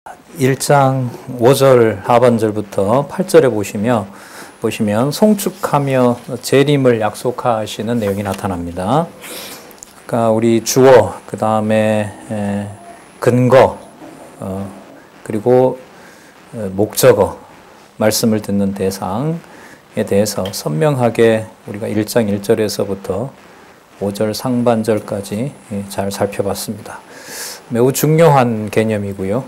1장 5절 하반절부터 8절에 보시면 송축하며 재림을 약속하시는 내용이 나타납니다. 그러니까 우리 주어, 그 다음에 근거, 그리고 목적어, 말씀을 듣는 대상에 대해서 선명하게 우리가 1장 1절에서부터 5절 상반절까지 잘 살펴봤습니다. 매우 중요한 개념이고요.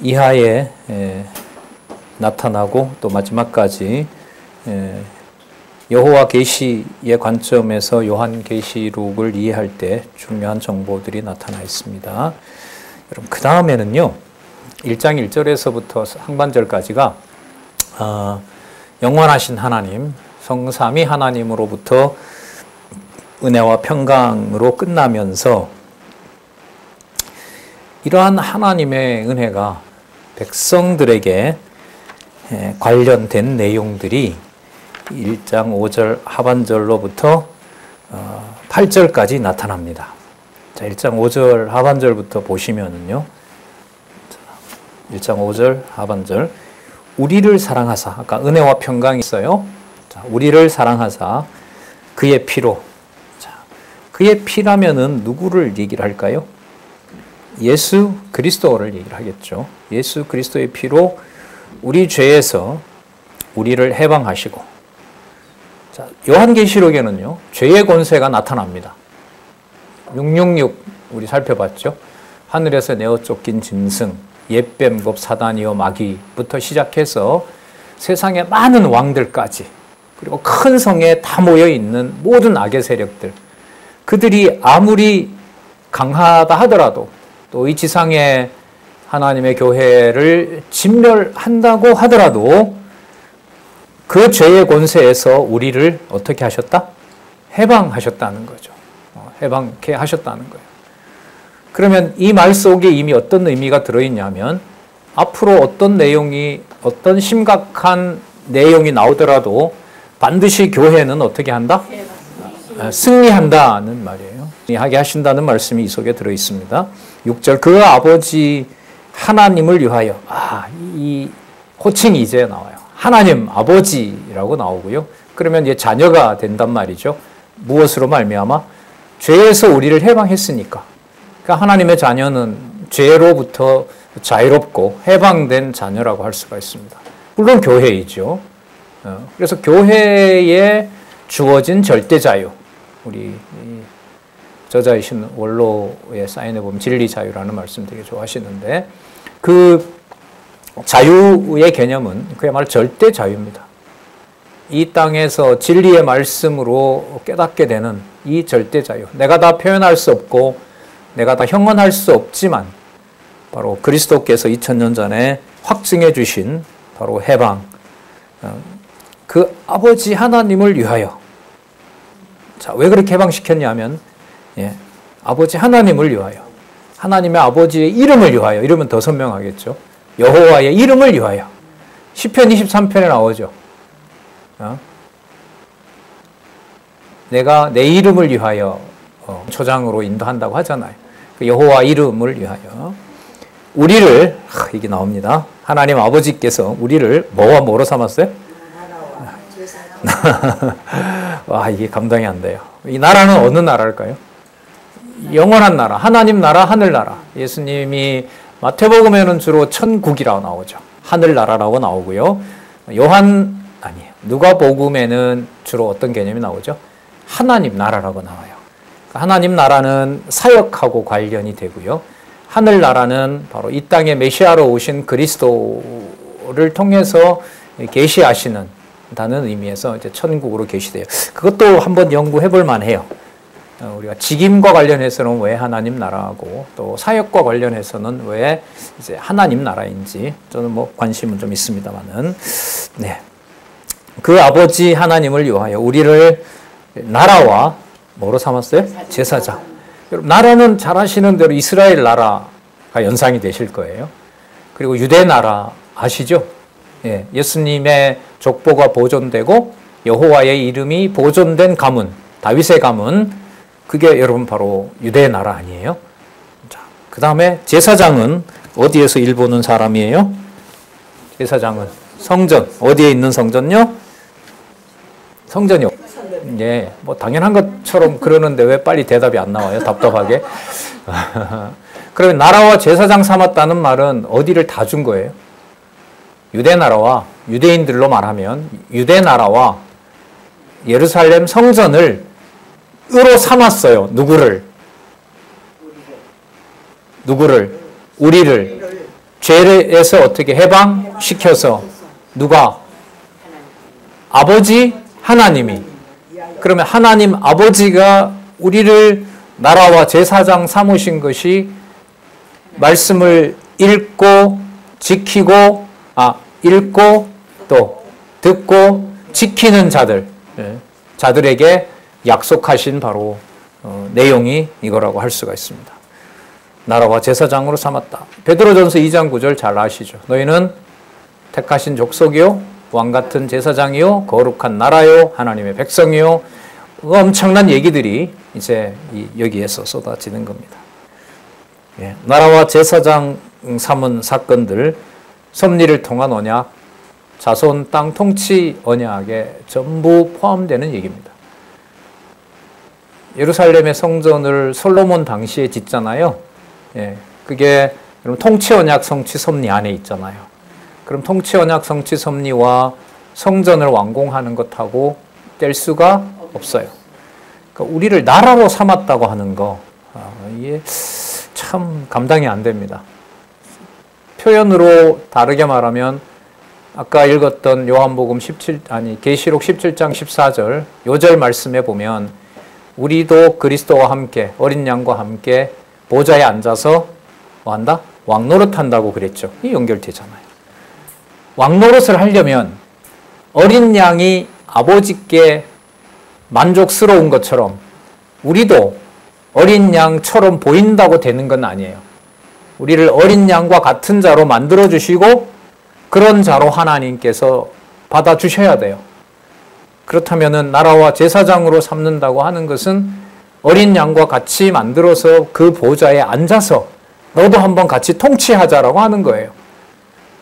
이하에 나타나고 또 마지막까지 여호와 계시의 관점에서 요한계시록을 이해할 때 중요한 정보들이 나타나 있습니다. 여러분, 그 다음에는요, 1장 1절에서부터 상반절까지가 영원하신 하나님, 성삼위 하나님으로부터 은혜와 평강으로 끝나면서 이러한 하나님의 은혜가 백성들에게 관련된 내용들이 1장 5절 하반절로부터 8절까지 나타납니다. 자, 1장 5절 하반절부터 보시면은요, 1장 5절 하반절, 우리를 사랑하사, 아까 은혜와 평강이 있어요. 자, 우리를 사랑하사 그의 피로, 자, 그의 피라면은 누구를 얘기를 할까요? 예수 그리스도를 얘기를 하겠죠. 예수 그리스도의 피로 우리 죄에서 우리를 해방하시고, 자, 요한계시록에는요, 죄의 권세가 나타납니다. 666 우리 살펴봤죠. 하늘에서 내어 쫓긴 짐승, 옛뱀 곱 사단이요 마귀부터 시작해서 세상의 많은 왕들까지, 그리고 큰 성에 다 모여 있는 모든 악의 세력들, 그들이 아무리 강하다 하더라도, 또 이 지상의 하나님의 교회를 진멸한다고 하더라도 그 죄의 권세에서 우리를 어떻게 하셨다? 해방하셨다는 거죠. 해방케 하셨다는 거예요. 그러면 이 말 속에 이미 어떤 의미가 들어있냐면, 앞으로 어떤 내용이, 어떤 심각한 내용이 나오더라도 반드시 교회는 어떻게 한다? 승리한다는 말이에요. 승리하게 하신다는 말씀이 이 속에 들어있습니다. 6절, 그 아버지 하나님을 위하여, 이 호칭이 이제 나와요. 하나님 아버지라고 나오고요. 그러면 이제 자녀가 된단 말이죠. 무엇으로 말미암아? 죄에서 우리를 해방했으니까. 그러니까 하나님의 자녀는 죄로부터 자유롭고 해방된 자녀라고 할 수가 있습니다. 물론 교회이죠. 그래서 교회에 주어진 절대 자유, 우리 저자이신 원로의 사인에 보면 진리 자유라는 말씀 되게 좋아하시는데, 그 자유의 개념은 그야말로 절대 자유입니다. 이 땅에서 진리의 말씀으로 깨닫게 되는 이 절대 자유. 내가 다 표현할 수 없고 내가 다 형언할 수 없지만 바로 그리스도께서 2000년 전에 확증해 주신 바로 해방, 그 아버지 하나님을 위하여. 자, 왜 그렇게 해방시켰냐면, 아버지 하나님을 위하여, 하나님의 아버지의 이름을 위하여, 이러면 더 선명하겠죠. 여호와의 이름을 위하여. 시편 23편에 나오죠. 내가 내 이름을 위하여 초장으로 인도한다고 하잖아요. 그 여호와 이름을 위하여 우리를, 이게 나옵니다. 하나님 아버지께서 우리를 뭐와 뭐로 삼았어요? 와, 이게 감당이 안 돼요. 이 나라는 어느 나라일까요? 영원한 나라, 하나님 나라, 하늘나라. 예수님이 마태복음에는 주로 천국이라고 나오죠. 하늘나라라고 나오고요. 누가복음에는 주로 어떤 개념이 나오죠? 하나님 나라라고 나와요. 하나님 나라는 사역하고 관련이 되고요. 하늘나라는 바로 이 땅에 메시아로 오신 그리스도를 통해서 계시하시는 다는 의미에서 이제 천국으로 계시돼요. 그것도 한번 연구해 볼 만해요. 우리가 직임과 관련해서는 왜 하나님 나라하고 또 사역과 관련해서는 왜 이제 하나님 나라인지 저는 뭐 관심은 좀 있습니다만은, 그 아버지 하나님을 위하여 우리를 나라와 뭐로 삼았어요? 제사장. 여러분, 나라는 잘 아시는 대로 이스라엘 나라가 연상이 되실 거예요. 그리고 유대 나라 아시죠? 예수님의 족보가 보존되고 여호와의 이름이 보존된 가문, 다윗의 가문, 그게 여러분 바로 유대 나라 아니에요? 자, 그 다음에 제사장은 어디에서 일 보는 사람이에요? 제사장은 성전. 어디에 있는 성전요? 성전이요. 예, 뭐 당연한 것처럼 그러는데 왜 빨리 대답이 안 나와요? 답답하게. 그러면 나라와 제사장 삼았다는 말은 어디를 다 준 거예요? 유대 나라와 유대인들로 말하면 유대 나라와 예루살렘 성전을 으로 삼았어요. 누구를? 우리를 죄에서 어떻게 해방시켜서 누가? 아버지 하나님이. 그러면 하나님 아버지가 우리를 나라와 제사장 삼으신 것이 말씀을 읽고 지키고 읽고 또 듣고 지키는 자들에게 약속하신 바로 내용이 이거라고 할 수가 있습니다. 나라와 제사장으로 삼았다. 베드로전서 2장 9절 잘 아시죠? 너희는 택하신 족속이요 왕같은 제사장이요 거룩한 나라요 하나님의 백성이요. 엄청난 얘기들이 이제 여기에서 쏟아지는 겁니다. 예, 나라와 제사장 삼은 사건들, 섭리를 통한 언약, 자손 땅 통치 언약에 전부 포함되는 얘기입니다. 예루살렘의 성전을 솔로몬 당시에 짓잖아요. 예, 그게 그럼 통치 언약 성취 섭리 안에 있잖아요. 그럼 통치 언약 성취 섭리와 성전을 완공하는 것하고 뗄 수가 없어요. 그러니까 우리를 나라로 삼았다고 하는 거, 이게 참 감당이 안 됩니다. 표현으로 다르게 말하면 아까 읽었던 요한복음 계시록 17장 14절 요 절 말씀에 보면 우리도 그리스도와 함께 어린 양과 함께 보좌에 앉아서 뭐 한다? 왕노릇 한다고 그랬죠. 이 연결되잖아요. 왕노릇을 하려면 어린 양이 아버지께 만족스러운 것처럼 우리도 어린 양처럼 보인다고 되는 건 아니에요. 우리를 어린 양과 같은 자로 만들어주시고 그런 자로 하나님께서 받아주셔야 돼요. 그렇다면 나라와 제사장으로 삼는다고 하는 것은 어린 양과 같이 만들어서 그 보좌에 앉아서 너도 한번 같이 통치하자라고 하는 거예요.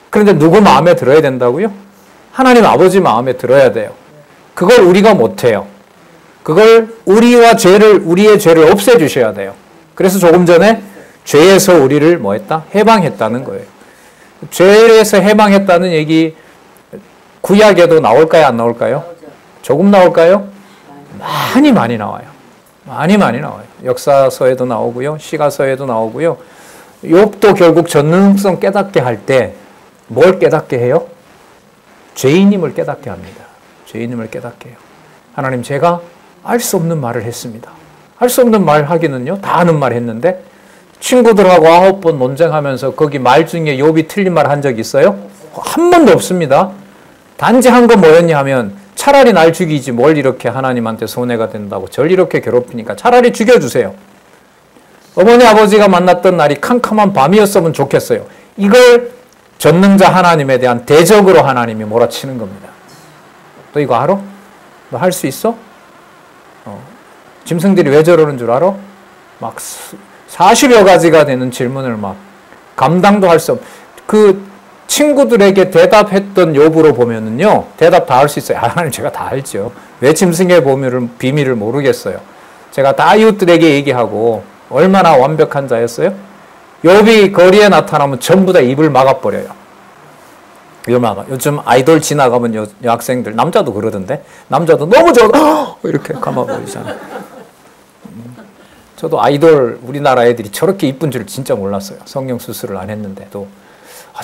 그런데 누구 마음에 들어야 된다고요? 하나님 아버지 마음에 들어야 돼요. 그걸 우리가 못해요. 그걸 우리의 죄를 없애주셔야 돼요. 그래서 조금 전에 죄에서 우리를 뭐 했다? 해방했다는 거예요. 죄에서 해방했다는 얘기 구약에도 나올까요? 안 나올까요? 조금 나올까요? 많이 나와요. 많이 나와요. 역사서에도 나오고요. 시가서에도 나오고요. 욥도 결국 전능성 깨닫게 할 때 뭘 깨닫게 해요? 죄인임을 깨닫게 합니다. 죄인임을 깨닫게 해요. 하나님, 제가 알 수 없는 말을 했습니다. 할 수 없는 말 하기는요, 다 아는 말 했는데 친구들하고 9번 논쟁하면서 거기 말 중에 욥이 틀린 말 한 적 있어요? 한 번도 없습니다. 단지 한 건 뭐였냐 하면 차라리 날 죽이지 뭘 이렇게 하나님한테 손해가 된다고 절 이렇게 괴롭히니까 차라리 죽여주세요. 어머니 아버지가 만났던 날이 캄캄한 밤이었으면 좋겠어요. 이걸 전능자 하나님에 대한 대적으로 하나님이 몰아치는 겁니다. 너 이거 알아? 너 할 수 있어? 짐승들이 왜 저러는 줄 알아? 막 40여 가지가 되는 질문을 막 감당도 할 수 없. 그 친구들에게 대답했던 욥으로 보면은요, 대답 다 할 수 있어요. 하나님, 제가 다 알죠. 왜 짐승의 비밀을 모르겠어요. 제가 다 이웃들에게 얘기하고 얼마나 완벽한 자였어요? 욥이 거리에 나타나면 전부 다 입을 막아버려요. 입을 막아. 요즘 아이돌 지나가면 여학생들, 남자도 그러던데, 남자도 너무 좋아 이렇게 감아버리잖아요. 저도 아이돌 우리나라 애들이 저렇게 이쁜 줄 진짜 몰랐어요. 성형 수술을 안 했는데도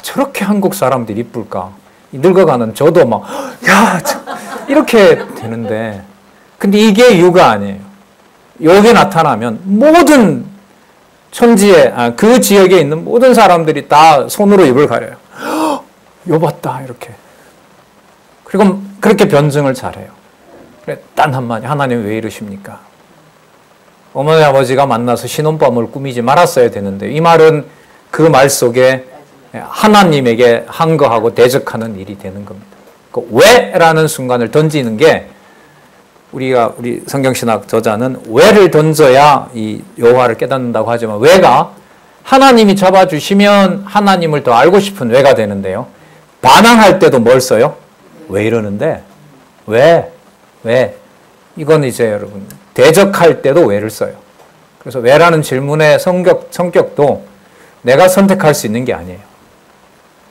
저렇게 한국 사람들이 이쁠까? 늙어가는 저도 막 이렇게 되는데, 근데 이게 이유가 아니에요. 여기 나타나면 모든 천지에 그 지역에 있는 모든 사람들이 다 손으로 입을 가려요. 욥았다 이렇게. 그리고 그렇게 변증을 잘해요. 그래, 단 한마디, 하나님 왜 이러십니까? 어머니 아버지가 만나서 신혼밤을 꾸미지 말았어야 되는데, 이 말은 그 말 속에 하나님에게 한 거하고 대적하는 일이 되는 겁니다. 그 왜라는 순간을 던지는 게, 우리 성경신학 저자는 왜를 던져야 이 여호와를 깨닫는다고 하지만, 왜가 하나님이 잡아주시면 하나님을 더 알고 싶은 왜가 되는데요. 반항할 때도 뭘 써요? 왜 이러는데? 왜? 이건 이제 여러분 대적할 때도 왜를 써요. 그래서 왜라는 질문의 성격도 내가 선택할 수 있는 게 아니에요.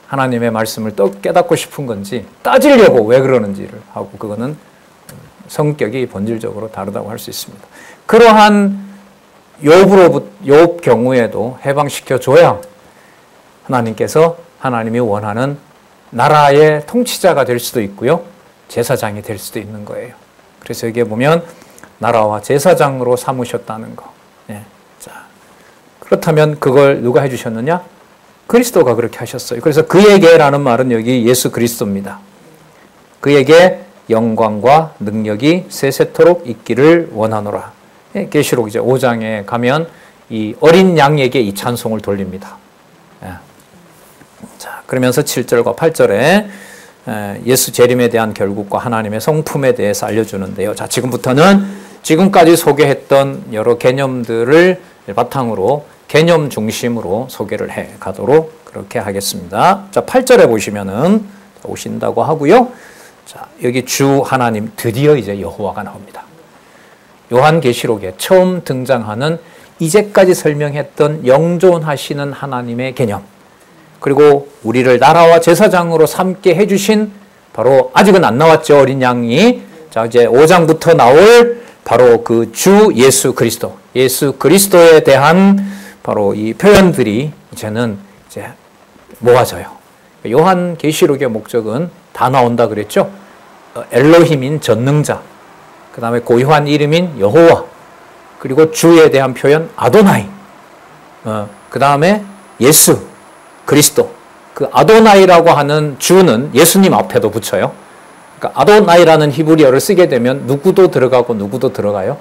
하나님의 말씀을 또 깨닫고 싶은 건지 따지려고 왜 그러는지를 하고 그거는 성격이 본질적으로 다르다고 할 수 있습니다. 그러한 욥 경우에도 해방시켜줘야 하나님께서 하나님이 원하는 나라의 통치자가 될 수도 있고요. 제사장이 될 수도 있는 거예요. 그래서 여기에 보면 나라와 제사장으로 삼으셨다는 거. 예. 자, 그렇다면 그걸 누가 해주셨느냐? 그리스도가 그렇게 하셨어요. 그래서 그에게라는 말은 여기 예수 그리스도입니다. 그에게 영광과 능력이 세세토록 있기를 원하노라. 예, 계시록 이제 5장에 가면 이 어린 양에게 이 찬송을 돌립니다. 예. 자, 그러면서 7절과 8절에 예수 재림에 대한 결국과 하나님의 성품에 대해서 알려주는데요. 자, 지금부터는 지금까지 소개했던 여러 개념들을 바탕으로 개념 중심으로 소개를 해 가도록 그렇게 하겠습니다. 자, 8절에 보시면은 오신다고 하고요. 자, 여기 주 하나님 드디어 이제 여호와가 나옵니다. 요한계시록에 처음 등장하는 이제까지 설명했던 영존하시는 하나님의 개념, 그리고 우리를 나라와 제사장으로 삼게 해주신 바로 아직은 안 나왔죠. 어린 양이. 자, 이제 5장부터 나올 바로 그 주 예수 그리스도, 예수 그리스도에 대한 바로 이 표현들이 이제는 이제 모아져요. 요한계시록의 목적은 다 나온다 그랬죠. 엘로힘인 전능자, 그 다음에 고유한 이름인 여호와, 그리고 주에 대한 표현 아도나이, 그 다음에 예수 그리스도. 그 아도나이라고 하는 주는 예수님 앞에도 붙여요. 그러니까 아도나이라는 히브리어를 쓰게 되면 누구도 들어가고 누구도 들어가요.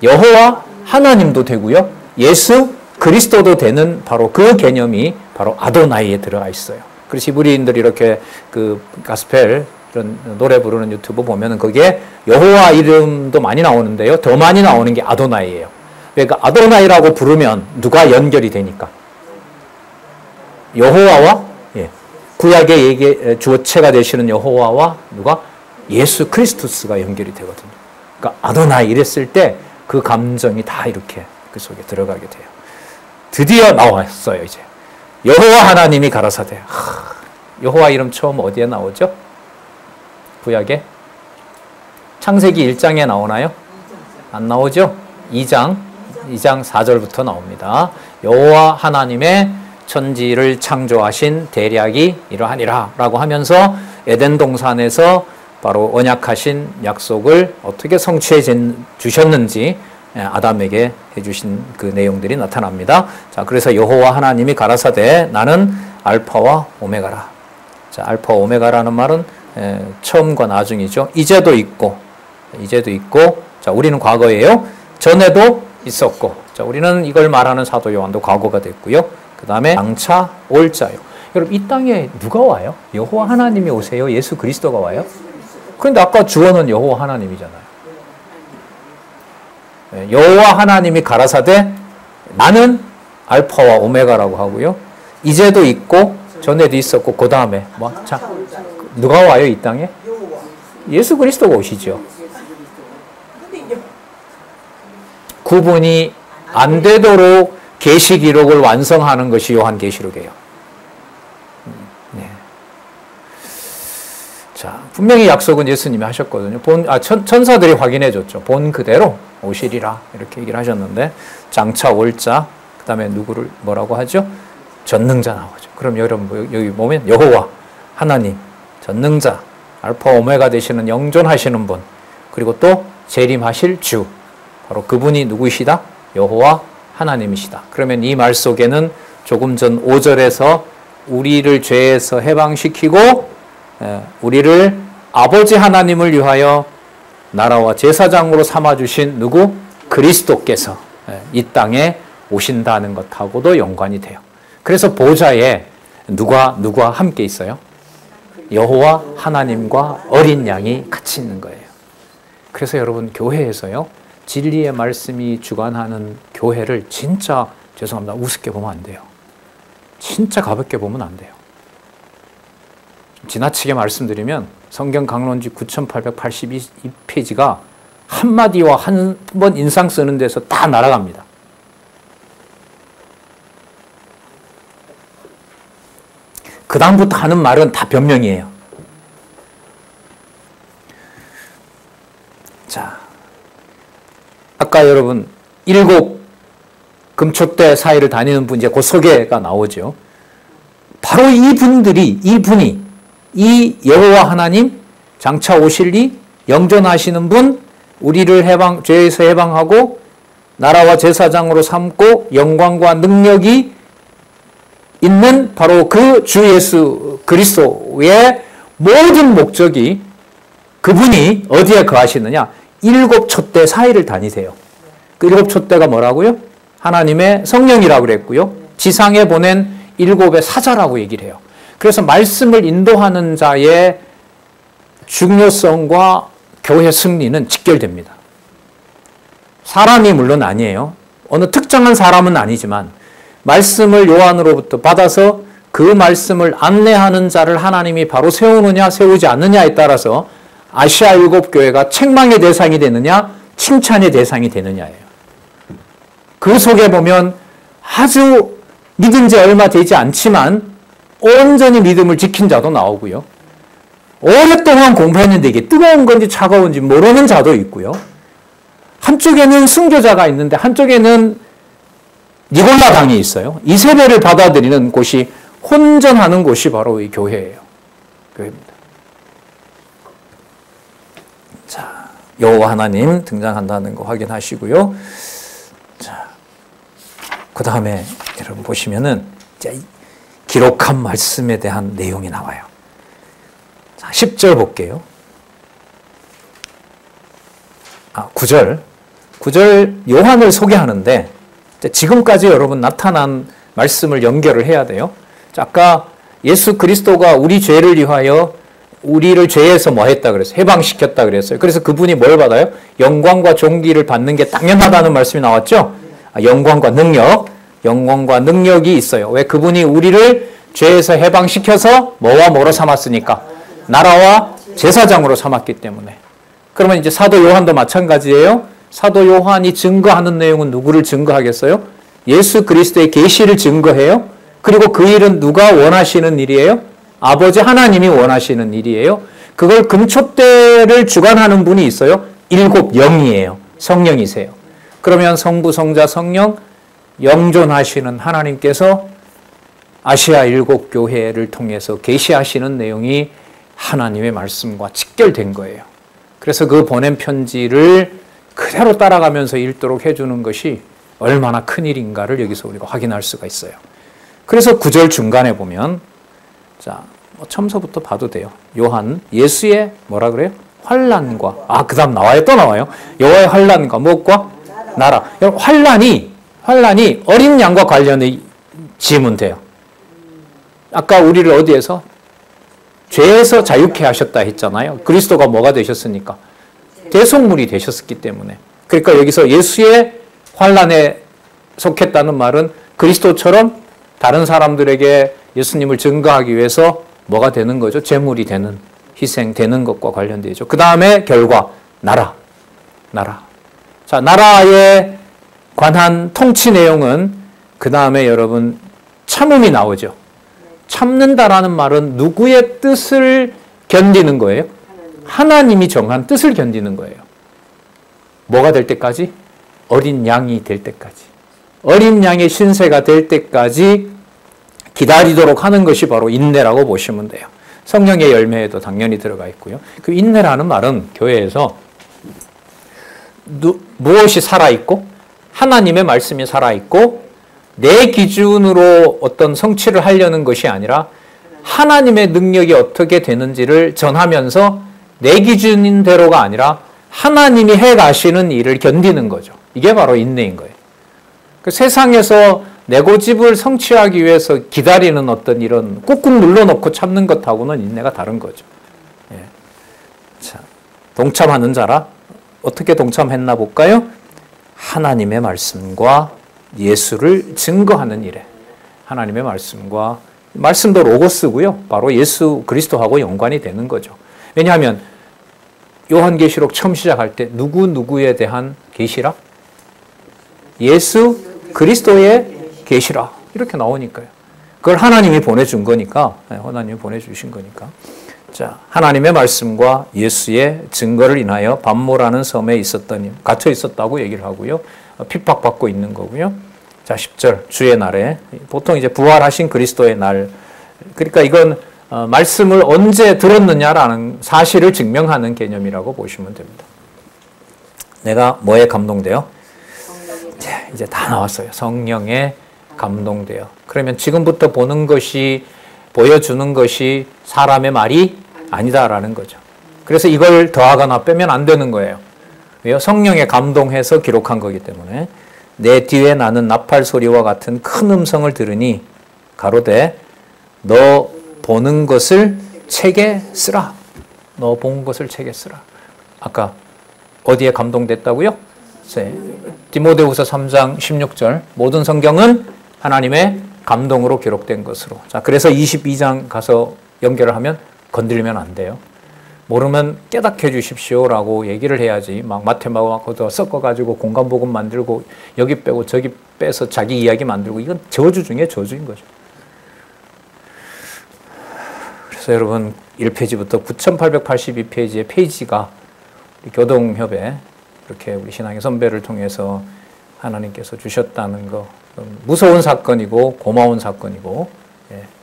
여호와 하나님도 되고요. 예수 그리스도도 되는 바로 그 개념이 바로 아도나이에 들어가 있어요. 그래서 히브리인들이 이렇게 그 가스펠 이런 노래 부르는 유튜브 보면은 거기에 여호와 이름도 많이 나오는데요. 더 많이 나오는 게 아도나이예요. 그러니까 아도나이라고 부르면 누가 연결이 되니까? 여호와와 구약의 주어체가 되시는 여호와와 누가? 예수 그리스도스가 연결이 되거든요. 그러니까 아도나이 이랬을 때 그 감정이 다 이렇게 그 속에 들어가게 돼요. 드디어 나왔어요. 이제 여호와 하나님이 가라사대. 여호와 이름 처음 어디에 나오죠? 구약에? 창세기 1장에 나오나요? 안 나오죠? 2장 4절부터 나옵니다. 여호와 하나님의 천지를 창조하신 대략이 이러하니라 라고 하면서 에덴 동산에서 바로 언약하신 약속을 어떻게 성취해 주셨는지 아담에게 해주신 그 내용들이 나타납니다. 자, 그래서 여호와 하나님이 가라사대 나는 알파와 오메가라. 자, 알파 오메가라는 말은 처음과 나중이죠. 이제도 있고 자, 우리는 과거예요. 전에도 있었고, 자, 우리는 이걸 말하는 사도 요한도 과거가 됐고요. 그 다음에 장차 올 자요. 여러분, 이 땅에 누가 와요? 여호와 하나님이 오세요? 예수 그리스도가 와요? 그런데 아까 주어는 여호와 하나님이잖아요. 여호와 하나님이 가라사대 나는 알파와 오메가라고 하고요. 이제도 있고 전에도 있었고 그 다음에 자, 누가 와요 이 땅에? 예수 그리스도가 오시죠. 구분이 안 되도록 계시기록을 완성하는 것이 요한계시록이에요. 자, 분명히 약속은 예수님이 하셨거든요. 천사들이 확인해 줬죠. 본 그대로 오시리라 이렇게 얘기를 하셨는데 장차 올 자, 그 다음에 누구를 뭐라고 하죠? 전능자 나오죠. 그럼 여러분 여기 보면 여호와 하나님, 전능자, 알파 오메가 되시는 영존하시는 분, 그리고 또 재림하실 주, 바로 그분이 누구이시다? 여호와 하나님이시다. 그러면 이 말 속에는 조금 전 5절에서 우리를 죄에서 해방시키고 우리를 아버지 하나님을 위하여 나라와 제사장으로 삼아주신 누구? 그리스도께서 이 땅에 오신다는 것하고도 연관이 돼요. 그래서 보좌에 누가 함께 있어요? 여호와 하나님과 어린 양이 같이 있는 거예요. 그래서 여러분 교회에서요, 진리의 말씀이 주관하는 교회를 진짜 죄송합니다. 우습게 보면 안 돼요. 진짜 가볍게 보면 안 돼요. 지나치게 말씀드리면 성경 강론지 9882페이지가 한마디와 한 번 인상 쓰는 데서 다 날아갑니다. 그 다음부터 하는 말은 다 변명이에요. 자, 아까 여러분 7 금촉대 사이를 다니는 분, 이제 그 소개가 나오죠. 바로 이분이 이 여호와 하나님, 장차 오실리, 영존하시는 분, 우리를 죄에서 해방하고 나라와 제사장으로 삼고 영광과 능력이 있는 바로 그 주 예수 그리스도의 모든 목적이 그분이 어디에 거하시느냐? 7 촛대 사이를 다니세요. 그 7 촛대가 뭐라고요? 하나님의 성령이라고 그랬고요. 지상에 보낸 7의 사자라고 얘기를 해요. 그래서 말씀을 인도하는 자의 중요성과 교회 승리는 직결됩니다. 사람이 물론 아니에요. 어느 특정한 사람은 아니지만 말씀을 요한으로부터 받아서 그 말씀을 안내하는 자를 하나님이 바로 세우느냐 세우지 않느냐에 따라서 아시아 7교회가 책망의 대상이 되느냐 칭찬의 대상이 되느냐예요. 그 속에 보면 아주 믿은 지 얼마 되지 않지만 온전히 믿음을 지킨 자도 나오고요. 오랫동안 공부했는데 이게 뜨거운 건지 차가운지 모르는 자도 있고요. 한쪽에는 순교자가 있는데 한쪽에는 니골라 당이 있어요. 이 세배를 받아들이는 곳이 혼전하는 곳이 바로 이 교회예요. 교회입니다. 자, 여호와 하나님 등장한다는 거 확인하시고요. 자, 그 다음에 여러분 보시면은 기록한 말씀에 대한 내용이 나와요. 자, 10절 볼게요. 9절 요한을 소개하는데 지금까지 여러분 나타난 말씀을 연결을 해야 돼요. 자, 아까 예수 그리스도가 우리 죄를 위하여 우리를 죄에서 뭐 했다 그랬어요? 해방시켰다 그랬어요. 그래서 그분이 뭘 받아요? 영광과 존귀를 받는 게 당연하다는 말씀이 나왔죠? 영광과 능력이 있어요. 왜? 그분이 우리를 죄에서 해방시켜서 뭐와 뭐로 삼았으니까? 나라와 제사장으로 삼았기 때문에. 그러면 이제 사도 요한도 마찬가지예요. 사도 요한이 증거하는 내용은 누구를 증거하겠어요? 예수 그리스도의 계시를 증거해요. 그리고 그 일은 누가 원하시는 일이에요? 아버지 하나님이 원하시는 일이에요. 그걸 금촛대를 주관하는 분이 있어요. 7 영이에요. 성령이세요. 그러면 성부, 성자, 성령 영존하시는 하나님께서 아시아 7 교회를 통해서 계시하시는 내용이 하나님의 말씀과 직결된 거예요. 그래서 그 보낸 편지를 그대로 따라가면서 읽도록 해주는 것이 얼마나 큰 일인가를 여기서 우리가 확인할 수가 있어요. 그래서 9절 중간에 보면 자, 첨서부터 봐도 돼요. 요한, 예수의 뭐라 그래요? 환난과 그 다음 나와요. 또 나와요. 여호와의 환난과 무엇과? 나라. 환난이 어린 양과 관련해 지으면 돼요. 아까 우리를 어디에서? 죄에서 자유케 하셨다 했잖아요. 그리스도가 뭐가 되셨습니까? 대속물이 되셨기 때문에. 그러니까 여기서 예수의 환난에 속했다는 말은 그리스도처럼 다른 사람들에게 예수님을 증거하기 위해서 뭐가 되는 거죠? 제물이 되는, 희생되는 것과 관련되죠. 그 다음에 결과, 나라. 자, 나라에 관한 통치 내용은 그 다음에 여러분 참음이 나오죠. 참는다라는 말은 누구의 뜻을 견디는 거예요? 하나님이 정한 뜻을 견디는 거예요. 뭐가 될 때까지? 어린 양이 될 때까지. 어린 양의 신세가 될 때까지 기다리도록 하는 것이 바로 인내라고 보시면 돼요. 성령의 열매에도 당연히 들어가 있고요. 그 인내라는 말은 교회에서 무엇이 살아있고 하나님의 말씀이 살아있고 내 기준으로 어떤 성취를 하려는 것이 아니라 하나님의 능력이 어떻게 되는지를 전하면서 내 기준대로가 아니라 하나님이 해가시는 일을 견디는 거죠. 이게 바로 인내인 거예요. 그 세상에서 내 고집을 성취하기 위해서 기다리는 어떤 이런 꾹꾹 눌러놓고 참는 것하고는 인내가 다른 거죠. 예. 자, 동참하는 자라 어떻게 동참했나 볼까요? 하나님의 말씀과 예수를 증거하는 일에 하나님의 말씀도 로고스고요. 바로 예수 그리스도하고 연관이 되는 거죠. 왜냐하면 요한계시록 처음 시작할 때 누구에 대한 계시라? 예수 그리스도의 계시라. 이렇게 나오니까요. 그걸 하나님이 보내준 거니까, 하나님이 보내주신 거니까. 자, 하나님의 말씀과 예수의 증거를 인하여 반모라는 섬에 갇혀 있었다고 얘기를 하고요. 핍박받고 있는 거고요. 자, 10절, 주의 날에, 보통 이제 부활하신 그리스도의 날. 그러니까 이건 말씀을 언제 들었느냐라는 사실을 증명하는 개념이라고 보시면 됩니다. 내가 뭐에 감동돼요? 이제 다 나왔어요. 성령에 감동돼요. 그러면 지금부터 보여주는 것이 사람의 말이 아니다라는 거죠. 그래서 이걸 더하거나 빼면 안 되는 거예요. 왜요? 성령에 감동해서 기록한 거기 때문에. 내 뒤에 나는 나팔 소리와 같은 큰 음성을 들으니 가로되 너 보는 것을 책에 쓰라. 너 본 것을 책에 쓰라. 아까 어디에 감동됐다고요? 디모데후서 3장 16절 모든 성경은 하나님의 감동으로 기록된 것으로. 자, 그래서 22장 가서 연결을 하면 건들면 안 돼요. 모르면 깨닫게 해주십시오라고 얘기를 해야지. 막 마태마고 섞어가지고 공간복음 만들고 여기 빼고 저기 빼서 자기 이야기 만들고 이건 저주 중에 저주인 거죠. 그래서 여러분 1페이지부터 9882페이지의 페이지가 교동협에 이렇게 우리 신앙의 선배를 통해서 하나님께서 주셨다는 거, 무서운 사건이고 고마운 사건이고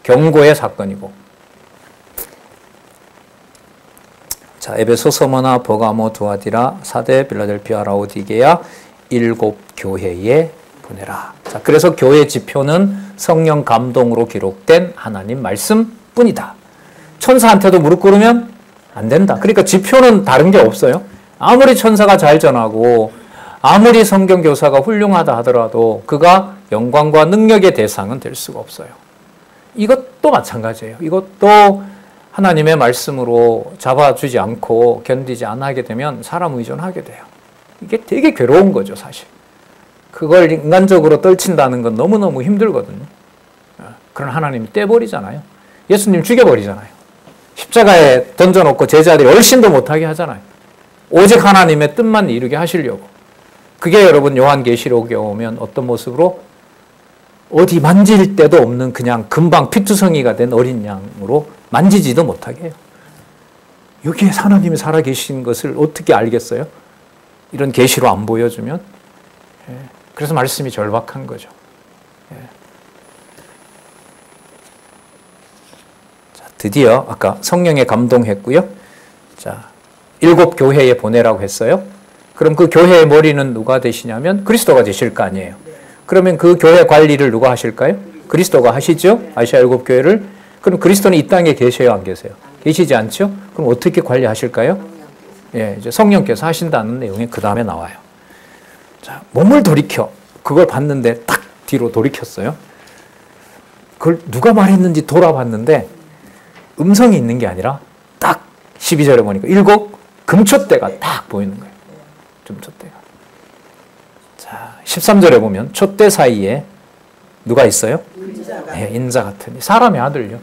경고의 사건이고. 자, 에베소, 서머나, 버가모, 두아디라, 사대, 빌라델피아, 라오디게아 7 교회에 보내라. 자, 그래서 교회 지표는 성령 감동으로 기록된 하나님 말씀뿐이다. 천사한테도 무릎 꿇으면 안 된다. 그러니까 지표는 다른 게 없어요. 아무리 천사가 잘 전하고 아무리 성경 교사가 훌륭하다 하더라도 그가 영광과 능력의 대상은 될 수가 없어요. 이것도 마찬가지예요. 이것도 하나님의 말씀으로 잡아주지 않고 견디지 않게 하게 되면 사람 의존하게 돼요. 이게 되게 괴로운 거죠, 사실. 그걸 인간적으로 떨친다는 건 너무너무 힘들거든요. 그런 하나님이 떼버리잖아요. 예수님 죽여버리잖아요. 십자가에 던져놓고 제자들이 얼씬도 못하게 하잖아요. 오직 하나님의 뜻만 이루게 하시려고. 그게 여러분 요한계시록에 오면 어떤 모습으로 어디 만질 데도 없는 그냥 금방 피투성이가 된 어린 양으로 만지지도 못하게 해요. 여기에 하나님이 살아계신 것을 어떻게 알겠어요? 이런 계시로 안 보여주면. 그래서 말씀이 절박한 거죠. 자, 드디어 아까 성령에 감동했고요. 자, 7 교회에 보내라고 했어요. 그럼 그 교회의 머리는 누가 되시냐면 그리스도가 되실 거 아니에요. 그러면 그 교회 관리를 누가 하실까요? 그리스도가 하시죠? 아시아 7 교회를. 그럼 그리스도는 이 땅에 계셔요, 안 계세요? 계시지 않죠? 그럼 어떻게 관리하실까요? 이제 성령께서 하신다는 내용이 그 다음에 나와요. 자, 몸을 돌이켜. 그걸 봤는데 딱 뒤로 돌이켰어요. 그걸 누가 말했는지 돌아봤는데 음성이 있는 게 아니라 딱 12절에 보니까 7 금촛대가 딱 보이는 거예요. 금촛대가. 자, 13절에 보면 촛대 사이에 누가 있어요? 인자 같은 사람의 아들요.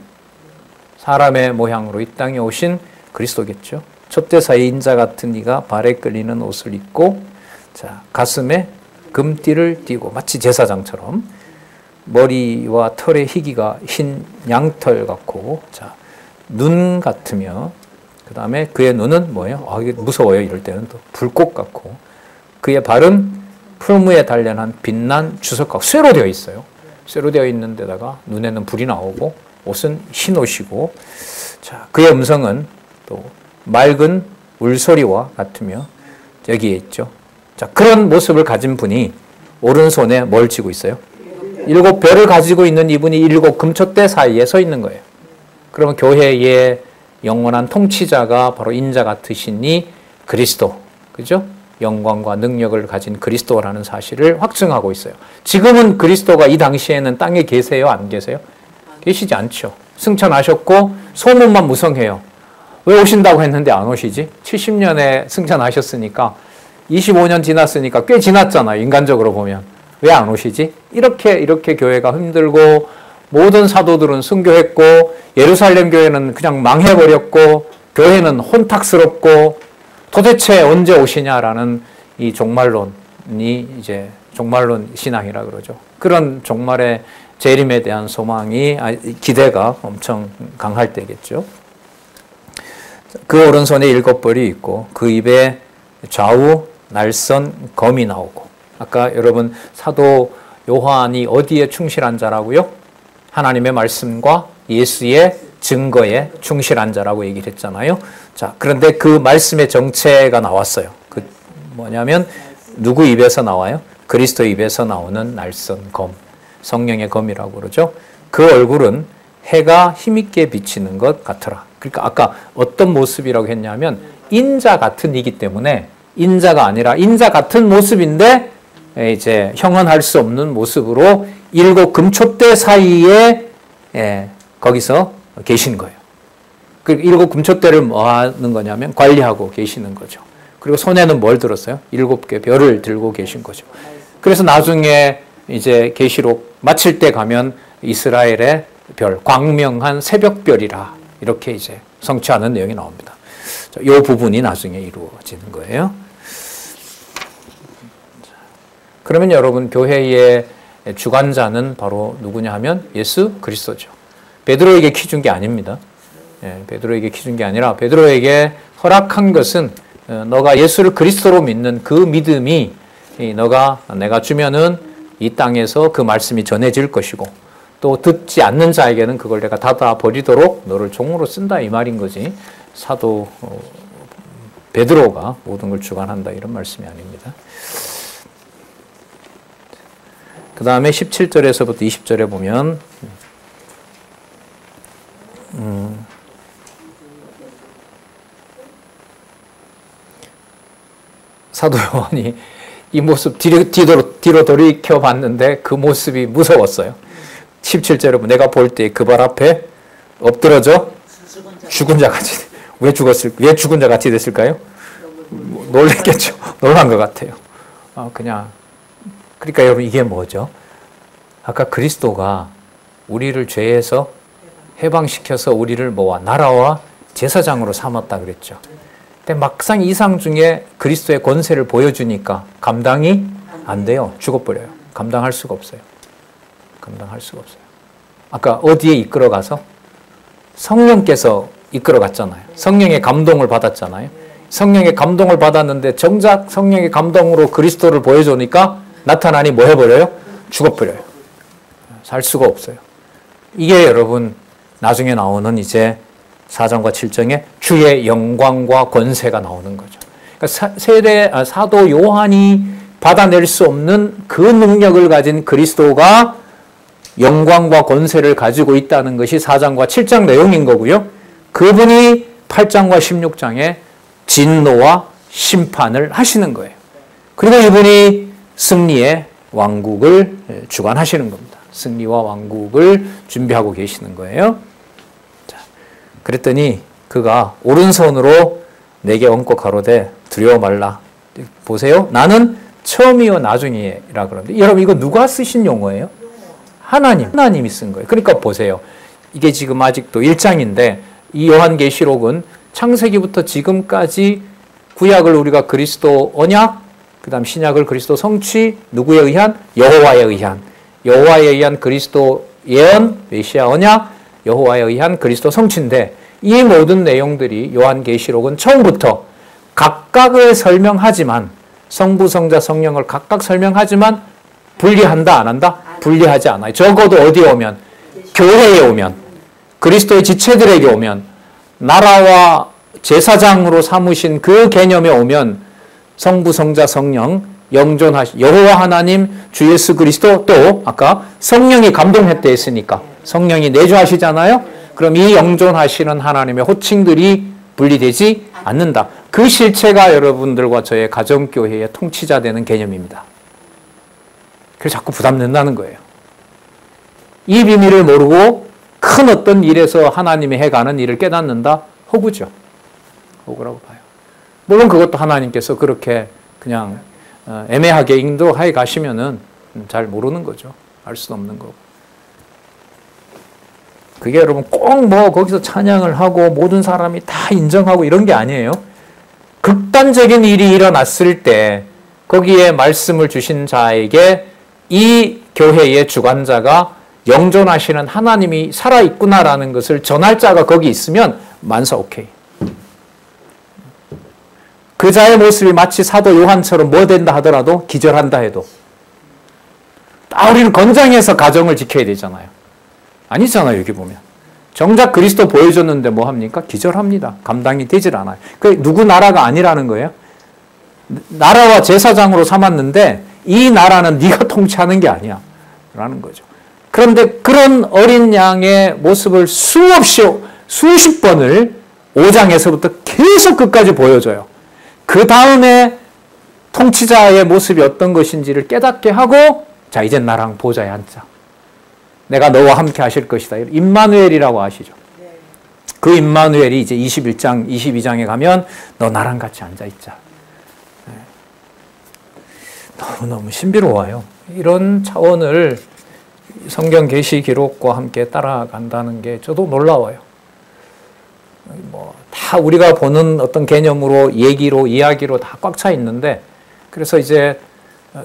사람의 모양으로 이 땅에 오신 그리스도겠죠. 촛대 사이 인자 같은 이가 발에 끌리는 옷을 입고, 자, 가슴에 금띠를 띠고 마치 제사장처럼 머리와 털의 희기가 흰 양털 같고, 자, 눈 같으며, 그 다음에 그의 눈은 뭐예요? 이게 무서워요. 이럴 때는 또 불꽃 같고, 그의 발은 풀무에 단련한 빛난 주석 같고, 쇠로 되어 있어요. 쇠로 되어 있는 데다가 눈에는 불이 나오고 옷은 흰 옷이고, 자, 그의 음성은 또 맑은 울소리와 같으며 여기에 있죠. 자, 그런 모습을 가진 분이 오른손에 뭘 쥐고 있어요? 7 별을 가지고 있는 이분이 7 금촛대 사이에 서 있는 거예요. 그러면 교회의 영원한 통치자가 바로 인자 같으신 이 그리스도, 그죠? 영광과 능력을 가진 그리스도라는 사실을 확증하고 있어요. 지금은 그리스도가 이 당시에는 땅에 계세요? 안 계세요? 계시지 않죠. 승천하셨고 소문만 무성해요. 왜 오신다고 했는데 안 오시지? 70년에 승천하셨으니까 25년 지났으니까 꽤 지났잖아요. 인간적으로 보면. 왜 안 오시지? 이렇게 교회가 힘들고 모든 사도들은 순교했고 예루살렘 교회는 그냥 망해버렸고 교회는 혼탁스럽고 도대체 언제 오시냐라는 이 종말론이 이제 종말론 신앙이라 그러죠. 그런 종말의 재림에 대한 소망이 기대가 엄청 강할 때겠죠. 그 오른손에 7벌이 있고 그 입에 좌우 날선 검이 나오고 아까 여러분 사도 요한이 어디에 충실한 자라고요? 하나님의 말씀과 예수의 증거에 충실한 자라고 얘기를 했잖아요. 자, 그런데 그 말씀의 정체가 나왔어요. 그 뭐냐면 누구 입에서 나와요? 그리스도 입에서 나오는 날선 검, 성령의 검이라고 그러죠. 그 얼굴은 해가 힘있게 비치는 것 같더라. 그러니까 아까 어떤 모습이라고 했냐면 인자 같은 이기 때문에 인자가 아니라 인자 같은 모습인데 이제 형언할 수 없는 모습으로 7 금초대 사이에 거기서 계신 거예요. 그 7 금초대를 뭐 하는 거냐면 관리하고 계시는 거죠. 그리고 손에는 뭘 들었어요? 7개 별을 들고 계신 거죠. 그래서 나중에 이제 계시록 마칠 때 가면 이스라엘의 별, 광명한 새벽별이라 이렇게 이제 성취하는 내용이 나옵니다. 이 부분이 나중에 이루어지는 거예요. 그러면 여러분 교회의 주관자는 바로 누구냐 하면 예수 그리스도죠. 베드로에게 키 준 게 아닙니다. 베드로에게 키 준 게 아니라 베드로에게 허락한 것은 너가 예수를 그리스도로 믿는 그 믿음이 내가 주면은 이 땅에서 그 말씀이 전해질 것이고 또 듣지 않는 자에게는 그걸 내가 닫아 버리도록 너를 종으로 쓴다 이 말인 거지. 사도 베드로가 모든 걸 주관한다 이런 말씀이 아닙니다. 그 다음에 17절에서부터 20절에 보면 사도 요한이 이 모습 뒤로 돌이켜 봤는데 그 모습이 무서웠어요. 17절에 보면 내가 볼 때 그 발 앞에 엎드러져 죽은 자 같이 왜 죽은 자 같이 됐을까요? 놀랬겠죠. 놀란 것 같아요. 그러니까 여러분 이게 뭐죠? 아까 그리스도가 우리를 죄에서 해방시켜서 우리를 뭐와 나라와 제사장으로 삼았다 그랬죠. 근데 막상 이상 중에 그리스도의 권세를 보여주니까 감당이 안 돼요. 죽어버려요. 감당할 수가 없어요. 감당할 수가 없어요. 아까 어디에 이끌어가서? 성령께서 이끌어갔잖아요. 성령의 감동을 받았잖아요. 성령의 감동을 받았는데 정작 성령의 감동으로 그리스도를 보여주니까 나타나니 뭐 해버려요? 죽어버려요. 살 수가 없어요. 이게 여러분 나중에 나오는 이제 4장과 7장에 주의 영광과 권세가 나오는 거죠. 그러니까 사도 요한이 받아낼 수 없는 그 능력을 가진 그리스도가 영광과 권세를 가지고 있다는 것이 4장과 7장 내용인 거고요. 그분이 8장과 16장에 진노와 심판을 하시는 거예요. 그리고 이분이 승리의 왕국을 주관하시는 겁니다. 승리와 왕국을 준비하고 계시는 거예요. 자, 그랬더니 그가 오른손으로 내게 얹고 가로되 두려워 말라. 보세요. 나는 처음이요 나중이라 그러는데 여러분 이거 누가 쓰신 용어예요? 하나님이 쓴 거예요. 그러니까 보세요. 이게 지금 아직도 1장인데 이 요한계시록은 창세기부터 지금까지 구약을 우리가 그리스도 언약, 그 다음 신약을 그리스도 성취, 누구에 의한? 여호와에 의한 그리스도 예언, 메시아 언약, 여호와에 의한 그리스도 성취인데 이 모든 내용들이 요한계시록은 처음부터 각각을 설명하지만 성부, 성자, 성령을 각각 설명하지만 분리한다 안 한다? 분리하지 않아요. 적어도 어디에 오면? 교회에 오면 그리스도의 지체들에게 오면 나라와 제사장으로 삼으신 그 개념에 오면 성부, 성자, 성령 영존하시 여호와 하나님 주 예수 그리스도 또 아까 성령이 감동했다 했으니까 성령이 내주하시잖아요. 그럼 이 영존하시는 하나님의 호칭들이 분리되지 않는다. 그 실체가 여러분들과 저의 가정교회의 통치자 되는 개념입니다. 그래서 자꾸 부담된다는 거예요. 이 비밀을 모르고 큰 어떤 일에서 하나님이 해가는 일을 깨닫는다? 허구죠. 허구라고 봐요. 물론 그것도 하나님께서 그렇게 그냥 애매하게 인도해 가시면은 잘 모르는 거죠. 알 수도 없는 거고. 그게 여러분 꼭 뭐 거기서 찬양을 하고 모든 사람이 다 인정하고 이런 게 아니에요. 극단적인 일이 일어났을 때 거기에 말씀을 주신 자에게 이 교회의 주관자가 영존하시는 하나님이 살아있구나라는 것을 전할 자가 거기 있으면 만사 오케이. 그 자의 모습이 마치 사도 요한처럼 뭐 된다 하더라도 기절한다 해도 우리는 건장해서 가정을 지켜야 되잖아요. 아니잖아요. 여기 보면 정작 그리스도 보여줬는데 뭐 합니까? 기절합니다. 감당이 되질 않아요. 그 누구 나라가 아니라는 거예요. 나라와 제사장으로 삼았는데 이 나라는 네가 통치하는 게 아니야 라는 거죠. 그런데 그런 어린 양의 모습을 수십 번을 5장에서부터 계속 끝까지 보여줘요. 그 다음에 통치자의 모습이 어떤 것인지를 깨닫게 하고 자 이제 나랑 보좌에 앉자. 내가 너와 함께 하실 것이다. 임마누엘이라고 아시죠? 그 임마누엘이 이제 21장, 22장에 가면 너 나랑 같이 앉아있자. 너무너무 신비로워요. 이런 차원을 성경 계시 기록과 함께 따라간다는 게 저도 놀라워요. 다 우리가 보는 어떤 개념으로 얘기로 이야기로 다 꽉 차 있는데 그래서 이제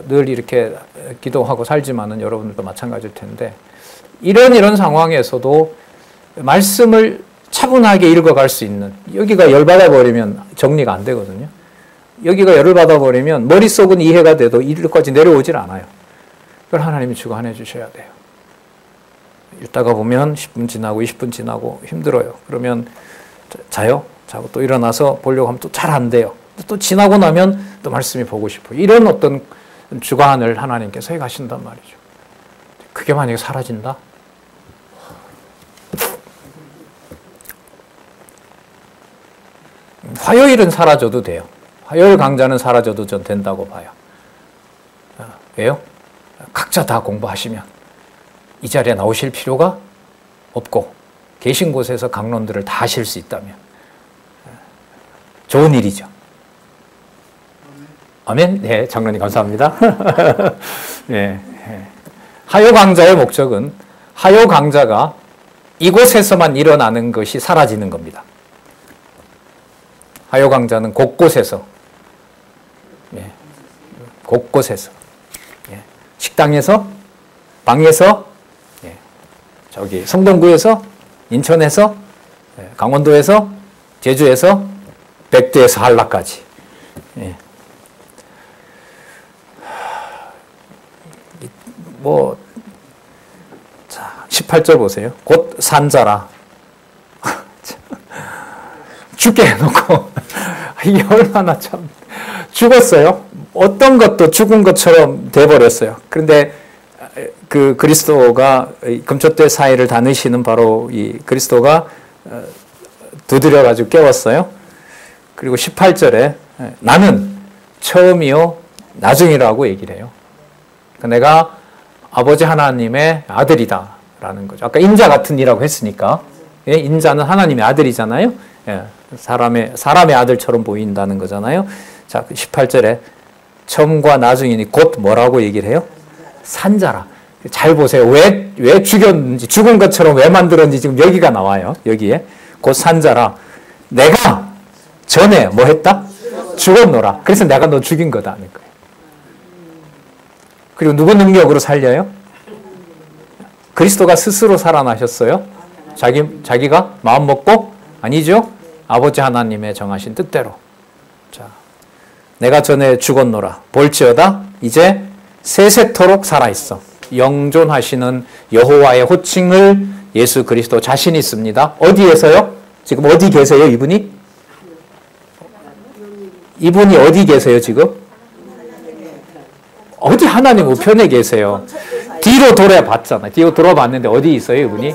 늘 이렇게 기도하고 살지만은 여러분들도 마찬가지일 텐데 이런 상황에서도 말씀을 차분하게 읽어갈 수 있는 여기가 열받아 버리면 정리가 안 되거든요. 여기가 열을 받아 버리면 머릿속은 이해가 돼도 이리까지 내려오질 않아요. 그걸 하나님이 주관해 주셔야 돼요. 읽다가 보면 10분 지나고 20분 지나고 힘들어요. 그러면 자요? 자고 또 일어나서 보려고 하면 또 잘 안 돼요. 또 지나고 나면 또 말씀이 보고 싶어요. 이런 어떤 주관을 하나님께서 해 가신단 말이죠. 그게 만약에 사라진다? 화요일은 사라져도 돼요. 화요일 강좌는 사라져도 전 된다고 봐요. 왜요? 각자 다 공부하시면 이 자리에 나오실 필요가 없고 계신 곳에서 강론들을 다 하실 수 있다면 좋은 일이죠. 아멘? 네, 장로님 감사합니다. 네. 화요 강좌의 목적은 화요 강좌가 이곳에서만 일어나는 것이 사라지는 겁니다. 화요 강좌는 곳곳에서, 곳곳에서, 식당에서, 방에서, 저기 성동구에서, 인천에서, 강원도에서, 제주에서, 백두에서 한라까지. 자, 18절 보세요. 곧 산자라. 죽게 해놓고, 이게 얼마나 참, 죽었어요. 어떤 것도 죽은 것처럼 돼버렸어요. 그런데 그 그리스도가, 금초대 사이를 다니시는 바로 이 그리스도가 두드려가지고 깨웠어요. 그리고 18절에 나는 처음이요, 나중이라고 얘기를 해요. 내가 아버지 하나님의 아들이다 라는 거죠. 아까 인자 같은 이라고 했으니까 인자는 하나님의 아들이잖아요. 사람의 아들처럼 보인다는 거잖아요. 자, 18절에 처음과 나중이니 곧 뭐라고 얘기를 해요? 산자라. 잘 보세요. 왜 죽였는지, 죽은 것처럼 왜 만들었는지 지금 여기가 나와요. 여기에. 곧 산자라. 내가 전에 뭐 했다? 죽었노라. 그래서 내가 너 죽인 거다 하는 거예요. 그리고 누구 능력으로 살려요? 그리스도가 스스로 살아나셨어요? 자기가 마음 먹고? 아니죠? 아버지 하나님의 정하신 뜻대로. 자, 내가 전에 죽었노라. 볼지어다 이제 세세토록 살아있어. 영존하시는 여호와의 호칭을 예수 그리스도 자신이 씁니다. 어디에서요? 지금 어디 계세요, 이분이? 이분이 어디 계세요, 지금? 어디 하나님 우편에 계세요. 뒤로 돌아봤잖아요. 뒤로 돌아봤는데 어디 있어요, 이분이?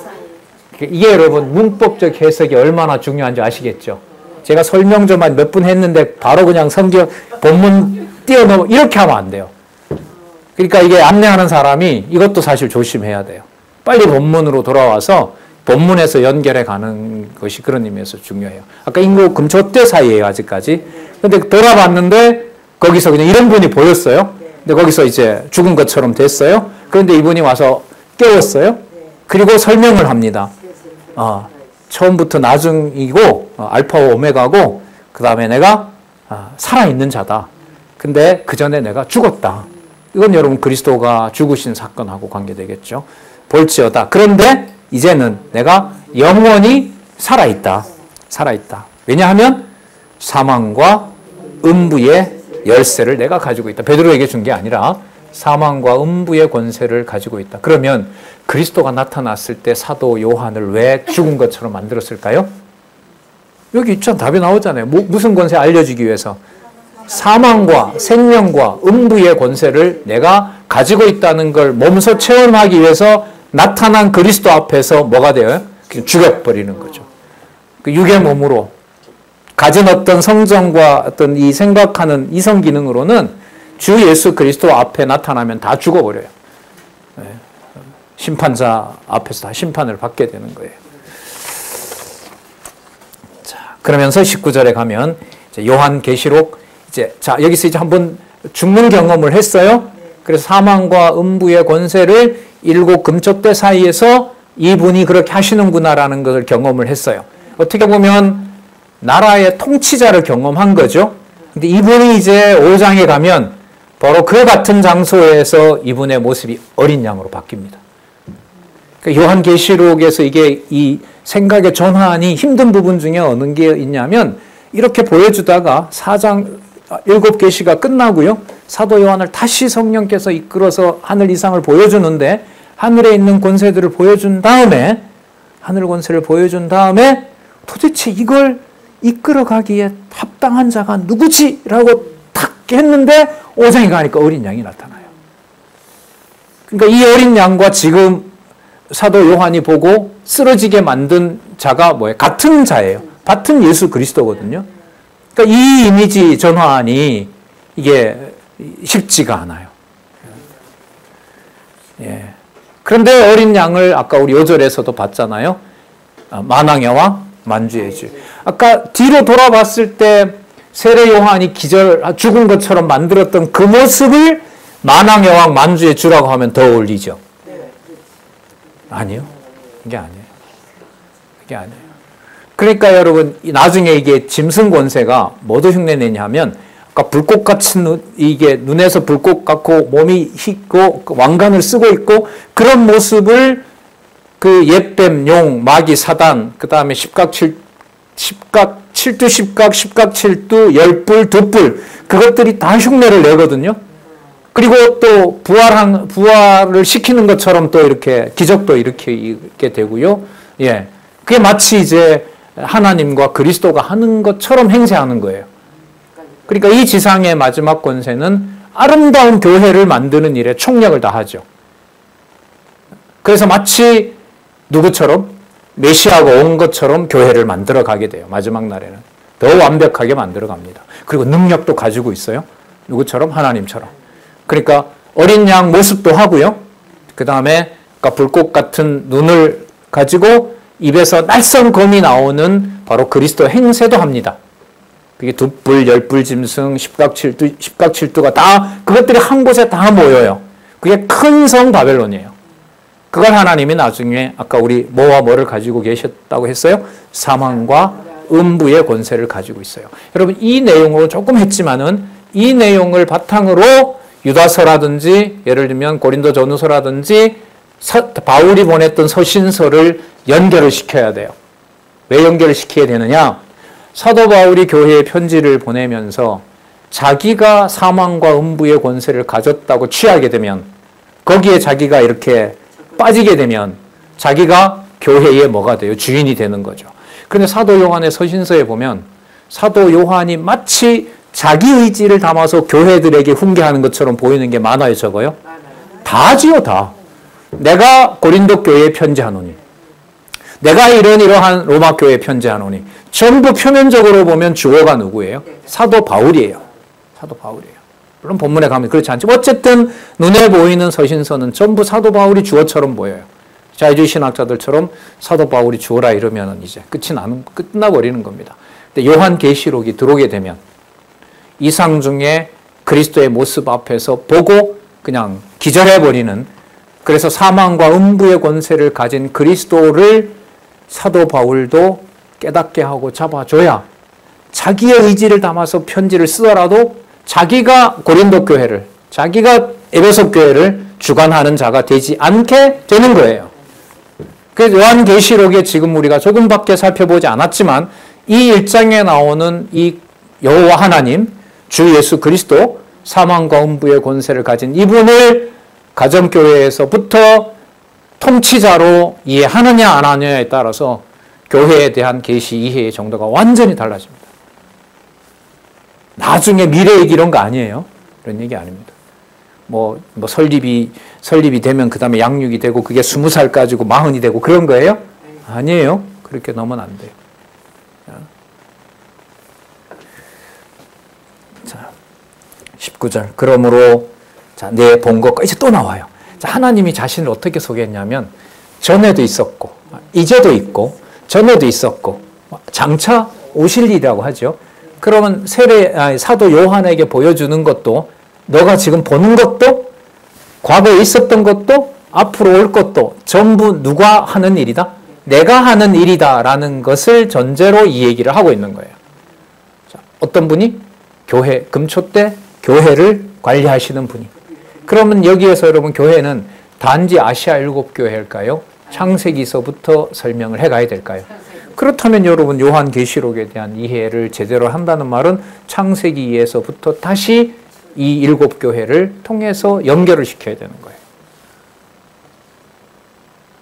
이게 여러분 문법적 해석이 얼마나 중요한지 아시겠죠? 제가 설명 좀 한 몇 분 했는데 바로 그냥 성경 본문 뛰어넘어 이렇게 하면 안 돼요. 그러니까 이게 안내하는 사람이 이것도 사실 조심해야 돼요. 빨리 본문으로 돌아와서 본문에서 연결해 가는 것이 그런 의미에서 중요해요. 아까 인구 금초대 사이에요, 아직까지. 근데 돌아봤는데 거기서 그냥 이런 분이 보였어요. 근데 거기서 이제 죽은 것처럼 됐어요. 그런데 이분이 와서 깨웠어요. 그리고 설명을 합니다. 처음부터 나중이고 알파와 오메가고 그 다음에 내가 살아있는 자다. 근데 그 전에 내가 죽었다. 이건 여러분 그리스도가 죽으신 사건하고 관계되겠죠. 볼지어다. 그런데 이제는 내가 영원히 살아있다. 살아있다. 왜냐하면 사망과 음부의 열쇠를 내가 가지고 있다. 베드로에게 준 게 아니라 사망과 음부의 권세를 가지고 있다. 그러면 그리스도가 나타났을 때 사도 요한을 왜 죽은 것처럼 만들었을까요? 여기 있잖아. 답이 나오잖아요. 무슨 권세 알려주기 위해서? 사망과 생명과 음부의 권세를 내가 가지고 있다는 걸 몸소 체험하기 위해서 나타난 그리스도 앞에서 뭐가 되어요? 죽여버리는 거죠. 그 육의 몸으로 가진 어떤 성정과 어떤 이 생각하는 이성 기능으로는 주 예수 그리스도 앞에 나타나면 다 죽어버려요. 심판자 앞에서 다 심판을 받게 되는 거예요. 자, 그러면서 19절에 가면 이제 요한계시록 자, 여기서 이제 한번 죽는 경험을 했어요. 그래서 사망과 음부의 권세를 7 금쪽대 사이에서 이분이 그렇게 하시는구나라는 것을 경험을 했어요. 어떻게 보면 나라의 통치자를 경험한 거죠. 근데 이분이 이제 5장에 가면 바로 그 같은 장소에서 이분의 모습이 어린 양으로 바뀝니다. 그러니까 요한계시록에서 이게 이 생각의 전환이 힘든 부분 중에 어느 게 있냐면 이렇게 보여주다가 4장 7계시가 끝나고요. 사도 요한을 다시 성령께서 이끌어서 하늘 이상을 보여주는데 하늘에 있는 권세들을 보여준 다음에 하늘 권세를 보여준 다음에 도대체 이걸 이끌어가기에 합당한 자가 누구지? 라고 탁 했는데 5장에 가니까 어린 양이 나타나요. 그러니까 이 어린 양과 지금 사도 요한이 보고 쓰러지게 만든 자가 뭐예요? 같은 자예요. 같은 예수 그리스도거든요. 그러니까 이 이미지 전환이 이게 쉽지가 않아요. 예. 그런데 어린 양을 아까 우리 5절에서도 봤잖아요. 만왕의 만주의 주. 아까 뒤로 돌아봤을 때 세례 요한이 죽은 것처럼 만들었던 그 모습을 만왕의 왕 만주의 주라고 하면 더 어울리죠. 아니요. 이게 아니에요. 이게 아니에요. 그러니까 여러분 나중에 이게 짐승 권세가 뭐도 흉내내냐면 아까 불꽃 같은 이게 눈에서 불꽃 같고 몸이 휘고 왕관을 쓰고 있고 그런 모습을 그 옛뱀, 용, 마귀, 사단, 그 다음에 칠두 십각, 십각칠두, 열불, 두불 그것들이 다 흉내를 내거든요. 그리고 또 부활을 시키는 것처럼 또 이렇게 기적도 일으키게 되고요. 예, 그게 마치 이제 하나님과 그리스도가 하는 것처럼 행세하는 거예요. 그러니까 이 지상의 마지막 권세는 아름다운 교회를 만드는 일에 총력을 다하죠. 그래서 마치 누구처럼? 메시아가 온 것처럼 교회를 만들어 가게 돼요. 마지막 날에는. 더 완벽하게 만들어 갑니다. 그리고 능력도 가지고 있어요. 누구처럼? 하나님처럼. 그러니까 어린 양 모습도 하고요. 그 다음에 불꽃 같은 눈을 가지고 입에서 날선 검이 나오는 바로 그리스도 행세도 합니다. 그게 두뿔, 열뿔 짐승, 십각칠두가 다 그것들이 한 곳에 다 모여요. 그게 큰 성 바벨론이에요. 그걸 하나님이 나중에 아까 우리 뭐와 뭐를 가지고 계셨다고 했어요? 사망과 음부의 권세를 가지고 있어요. 여러분 이 내용으로 조금 했지만은 이 내용을 바탕으로 유다서라든지 예를 들면 고린도 전후서라든지 바울이 보냈던 서신서를 연결을 시켜야 돼요. 왜 연결을 시켜야 되느냐? 사도 바울이 교회에 편지를 보내면서 자기가 사망과 음부의 권세를 가졌다고 취하게 되면 거기에 자기가 이렇게 빠지게 되면 자기가 교회의 뭐가 돼요? 주인이 되는 거죠. 그런데 사도 요한의 서신서에 보면 사도 요한이 마치 자기 의지를 담아서 교회들에게 훈계하는 것처럼 보이는 게 많아요, 적어요? 다지요, 다. 내가 고린도 교회에 편지하노니, 내가 이러한 로마 교회에 편지하노니, 전부 표면적으로 보면 주어가 누구예요? 사도 바울이에요. 사도 바울이에요. 물론 본문에 가면 그렇지 않지만 어쨌든 눈에 보이는 서신서는 전부 사도 바울이 주어처럼 보여요. 자유주의 신학자들처럼 사도 바울이 주어라 이러면 이제 끝나버리는 겁니다. 근데 요한계시록이 들어오게 되면 이상 중에 그리스도의 모습 앞에서 보고 그냥 기절해버리는, 그래서 사망과 음부의 권세를 가진 그리스도를 사도 바울도 깨닫게 하고 잡아줘야 자기의 의지를 담아서 편지를 쓰더라도 자기가 고린도 교회를, 자기가 에베소 교회를 주관하는 자가 되지 않게 되는 거예요. 그래서 요한계시록에 지금 우리가 조금밖에 살펴보지 않았지만 이 1장에 나오는 이 여호와 하나님, 주 예수 그리스도, 사망과 음부의 권세를 가진 이분을 가정교회에서부터 통치자로 이해하느냐 안 하느냐에 따라서 교회에 대한 계시 이해의 정도가 완전히 달라집니다. 나중에 미래 얘기 이런 거 아니에요. 그런 얘기 아닙니다. 설립이 되면 그 다음에 양육이 되고 그게 20살 가지고 40이 되고 그런 거예요? 아니에요. 그렇게 넘으면 안 돼요. 자, 19절. 그러므로 자, 내 본 것과 이제 또 나와요. 자, 하나님이 자신을 어떻게 소개했냐면 전에도 있었고 이제도 있고 전에도 있었고 장차 오실 일이라고 하죠. 그러면 사도 요한에게 보여주는 것도, 너가 지금 보는 것도, 과거에 있었던 것도, 앞으로 올 것도 전부 누가 하는 일이다? 내가 하는 일이다라는 것을 전제로 이 얘기를 하고 있는 거예요. 자, 어떤 분이? 교회, 금초 때 교회를 관리하시는 분이. 그러면 여기에서 여러분 교회는 단지 아시아 7교회일까요? 창세기서부터 설명을 해가야 될까요? 그렇다면 여러분 요한계시록에 대한 이해를 제대로 한다는 말은 창세기에서부터 다시 이 7교회를 통해서 연결을 시켜야 되는 거예요.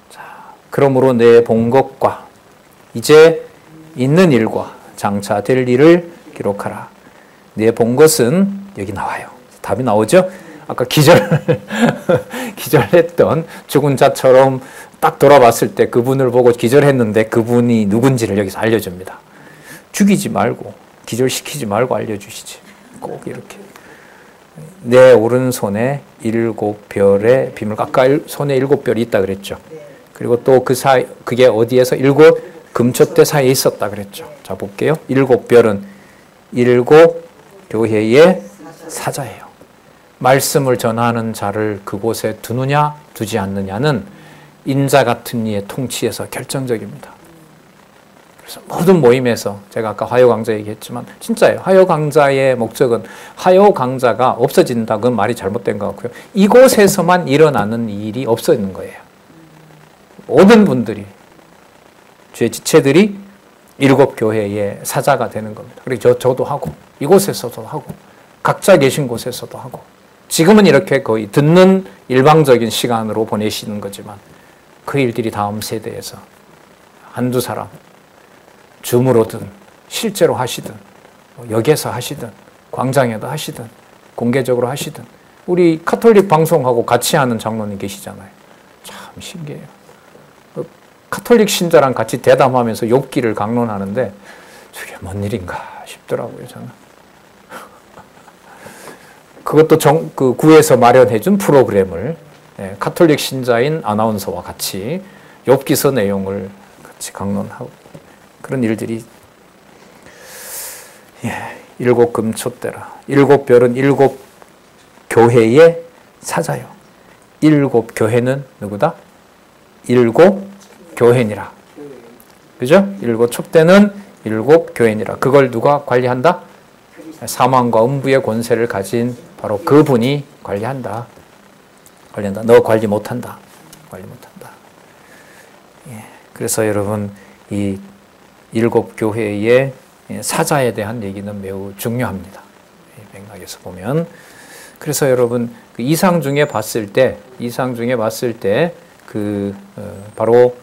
자, 그러므로 내 본 것과 이제 있는 일과 장차 될 일을 기록하라. 내 본 것은 여기 나와요. 답이 나오죠? 아까 기절했던 죽은 자처럼 딱 돌아봤을 때 그분을 보고 기절했는데 그분이 누군지를 여기서 알려줍니다. 죽이지 말고 기절시키지 말고 알려주시지. 꼭 이렇게. 내 오른손에 7별의 비밀. 아까 손에 7별이 있다 그랬죠. 그리고 또 그 사이, 그게 어디에서 7 금초대 사이에 있었다 그랬죠. 자, 볼게요. 7별은 7 교회의 사자예요. 말씀을 전하는 자를 그곳에 두느냐 두지 않느냐는 인자 같은 이의 통치에서 결정적입니다. 그래서 모든 모임에서 제가 아까 화요 강좌 얘기했지만 진짜예요. 화요 강좌의 목적은 화요 강좌가 없어진다는 말이 잘못된 것 같고요. 이곳에서만 일어나는 일이 없어지는 거예요. 모든 분들이, 주의 지체들이 7교회의 사자가 되는 겁니다. 그리고 저도 하고 이곳에서도 하고 각자 계신 곳에서도 하고, 지금은 이렇게 거의 듣는 일방적인 시간으로 보내시는 거지만 그 일들이 다음 세대에서 한두 사람 줌으로든 실제로 하시든 역에서 하시든 광장에도 하시든 공개적으로 하시든, 우리 카톨릭 방송하고 같이 하는 장로님 계시잖아요. 참 신기해요. 카톨릭 신자랑 같이 대담하면서 욥기를 강론하는데 저게 뭔 일인가 싶더라고요, 저는. 그것도 그 구에서 마련해준 프로그램을 카톨릭 신자인 아나운서와 같이 욥기서 내용을 같이 강론하고 그런 일들이 7 금초대라. 7별은 7 교회의 사자요. 7 교회는 누구다? 7 교회니라. 그죠? 7 촛대는 7 교회니라. 그걸 누가 관리한다? 사망과 음부의 권세를 가진 바로 그분이 관리한다. 너 관리 못한다. 관리 못한다. 그래서 여러분 이 7 교회의 사자에 대한 얘기는 매우 중요합니다. 맥락에서 보면. 그래서 여러분 그 이상 중에 봤을 때 바로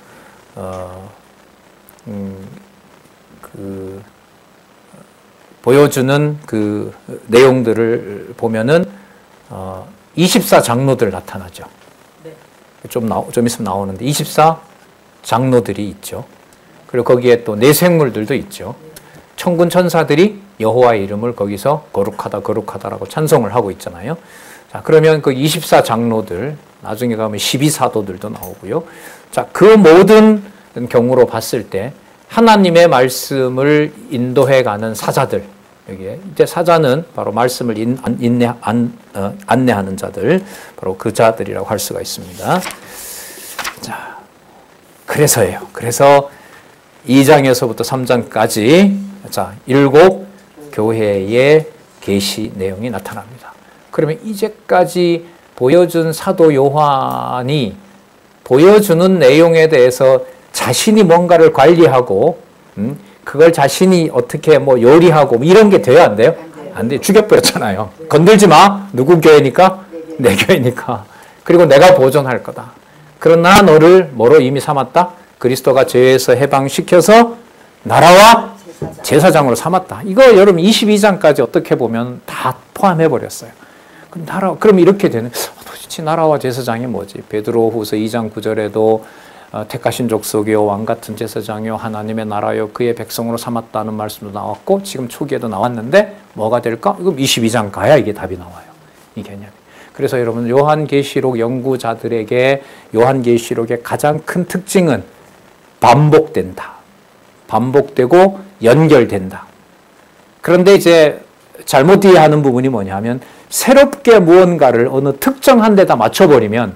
보여주는 그 내용들을 보면은 24 장로들 나타나죠. 좀 있으면 나오는데 24 장로들이 있죠. 그리고 거기에 또 내생물들도 있죠. 천군 천사들이 여호와의 이름을 거기서 거룩하다 거룩하다라고 찬송을 하고 있잖아요. 자, 그러면 그 24 장로들, 나중에 가면 12사도들도 나오고요. 자, 그 모든 경우로 봤을 때 하나님의 말씀을 인도해가는 사자들, 여기에 이제 사자는 바로 말씀을 안내하는 자들, 바로 그 자들이라고 할 수가 있습니다. 자, 그래서예요. 그래서 2장에서부터 3장까지 자, 7 교회의 계시 내용이 나타납니다. 그러면 이제까지 보여준 사도 요한이 보여주는 내용에 대해서 자신이 뭔가를 관리하고 그걸 자신이 어떻게 뭐 요리하고 이런 게 돼야 안 돼요? 안 돼요. 죽여버렸잖아요. 건들지 마. 누구 교회니까? 내 교회니까. 그리고 내가 보존할 거다. 그러나 너를 뭐로 이미 삼았다? 그리스도가 죄에서 해방시켜서 나라와 제사장으로 삼았다. 이거 여러분 22장까지 어떻게 보면 다 포함해버렸어요. 그럼 이렇게 되는, 도대체 나라와 제사장이 뭐지? 베드로후서 2장 9절에도 택하신 족속이요 왕 같은 제사장이요 하나님의 나라요 그의 백성으로 삼았다는 말씀도 나왔고 지금 초기에도 나왔는데 뭐가 될까? 이거 22장 가야 이게 답이 나와요. 이 개념이. 그래서 여러분 요한계시록 연구자들에게 요한계시록의 가장 큰 특징은 반복된다. 반복되고 연결된다. 그런데 이제 잘못 이해하는 부분이 뭐냐면 새롭게 무언가를 어느 특정한 데다 맞춰버리면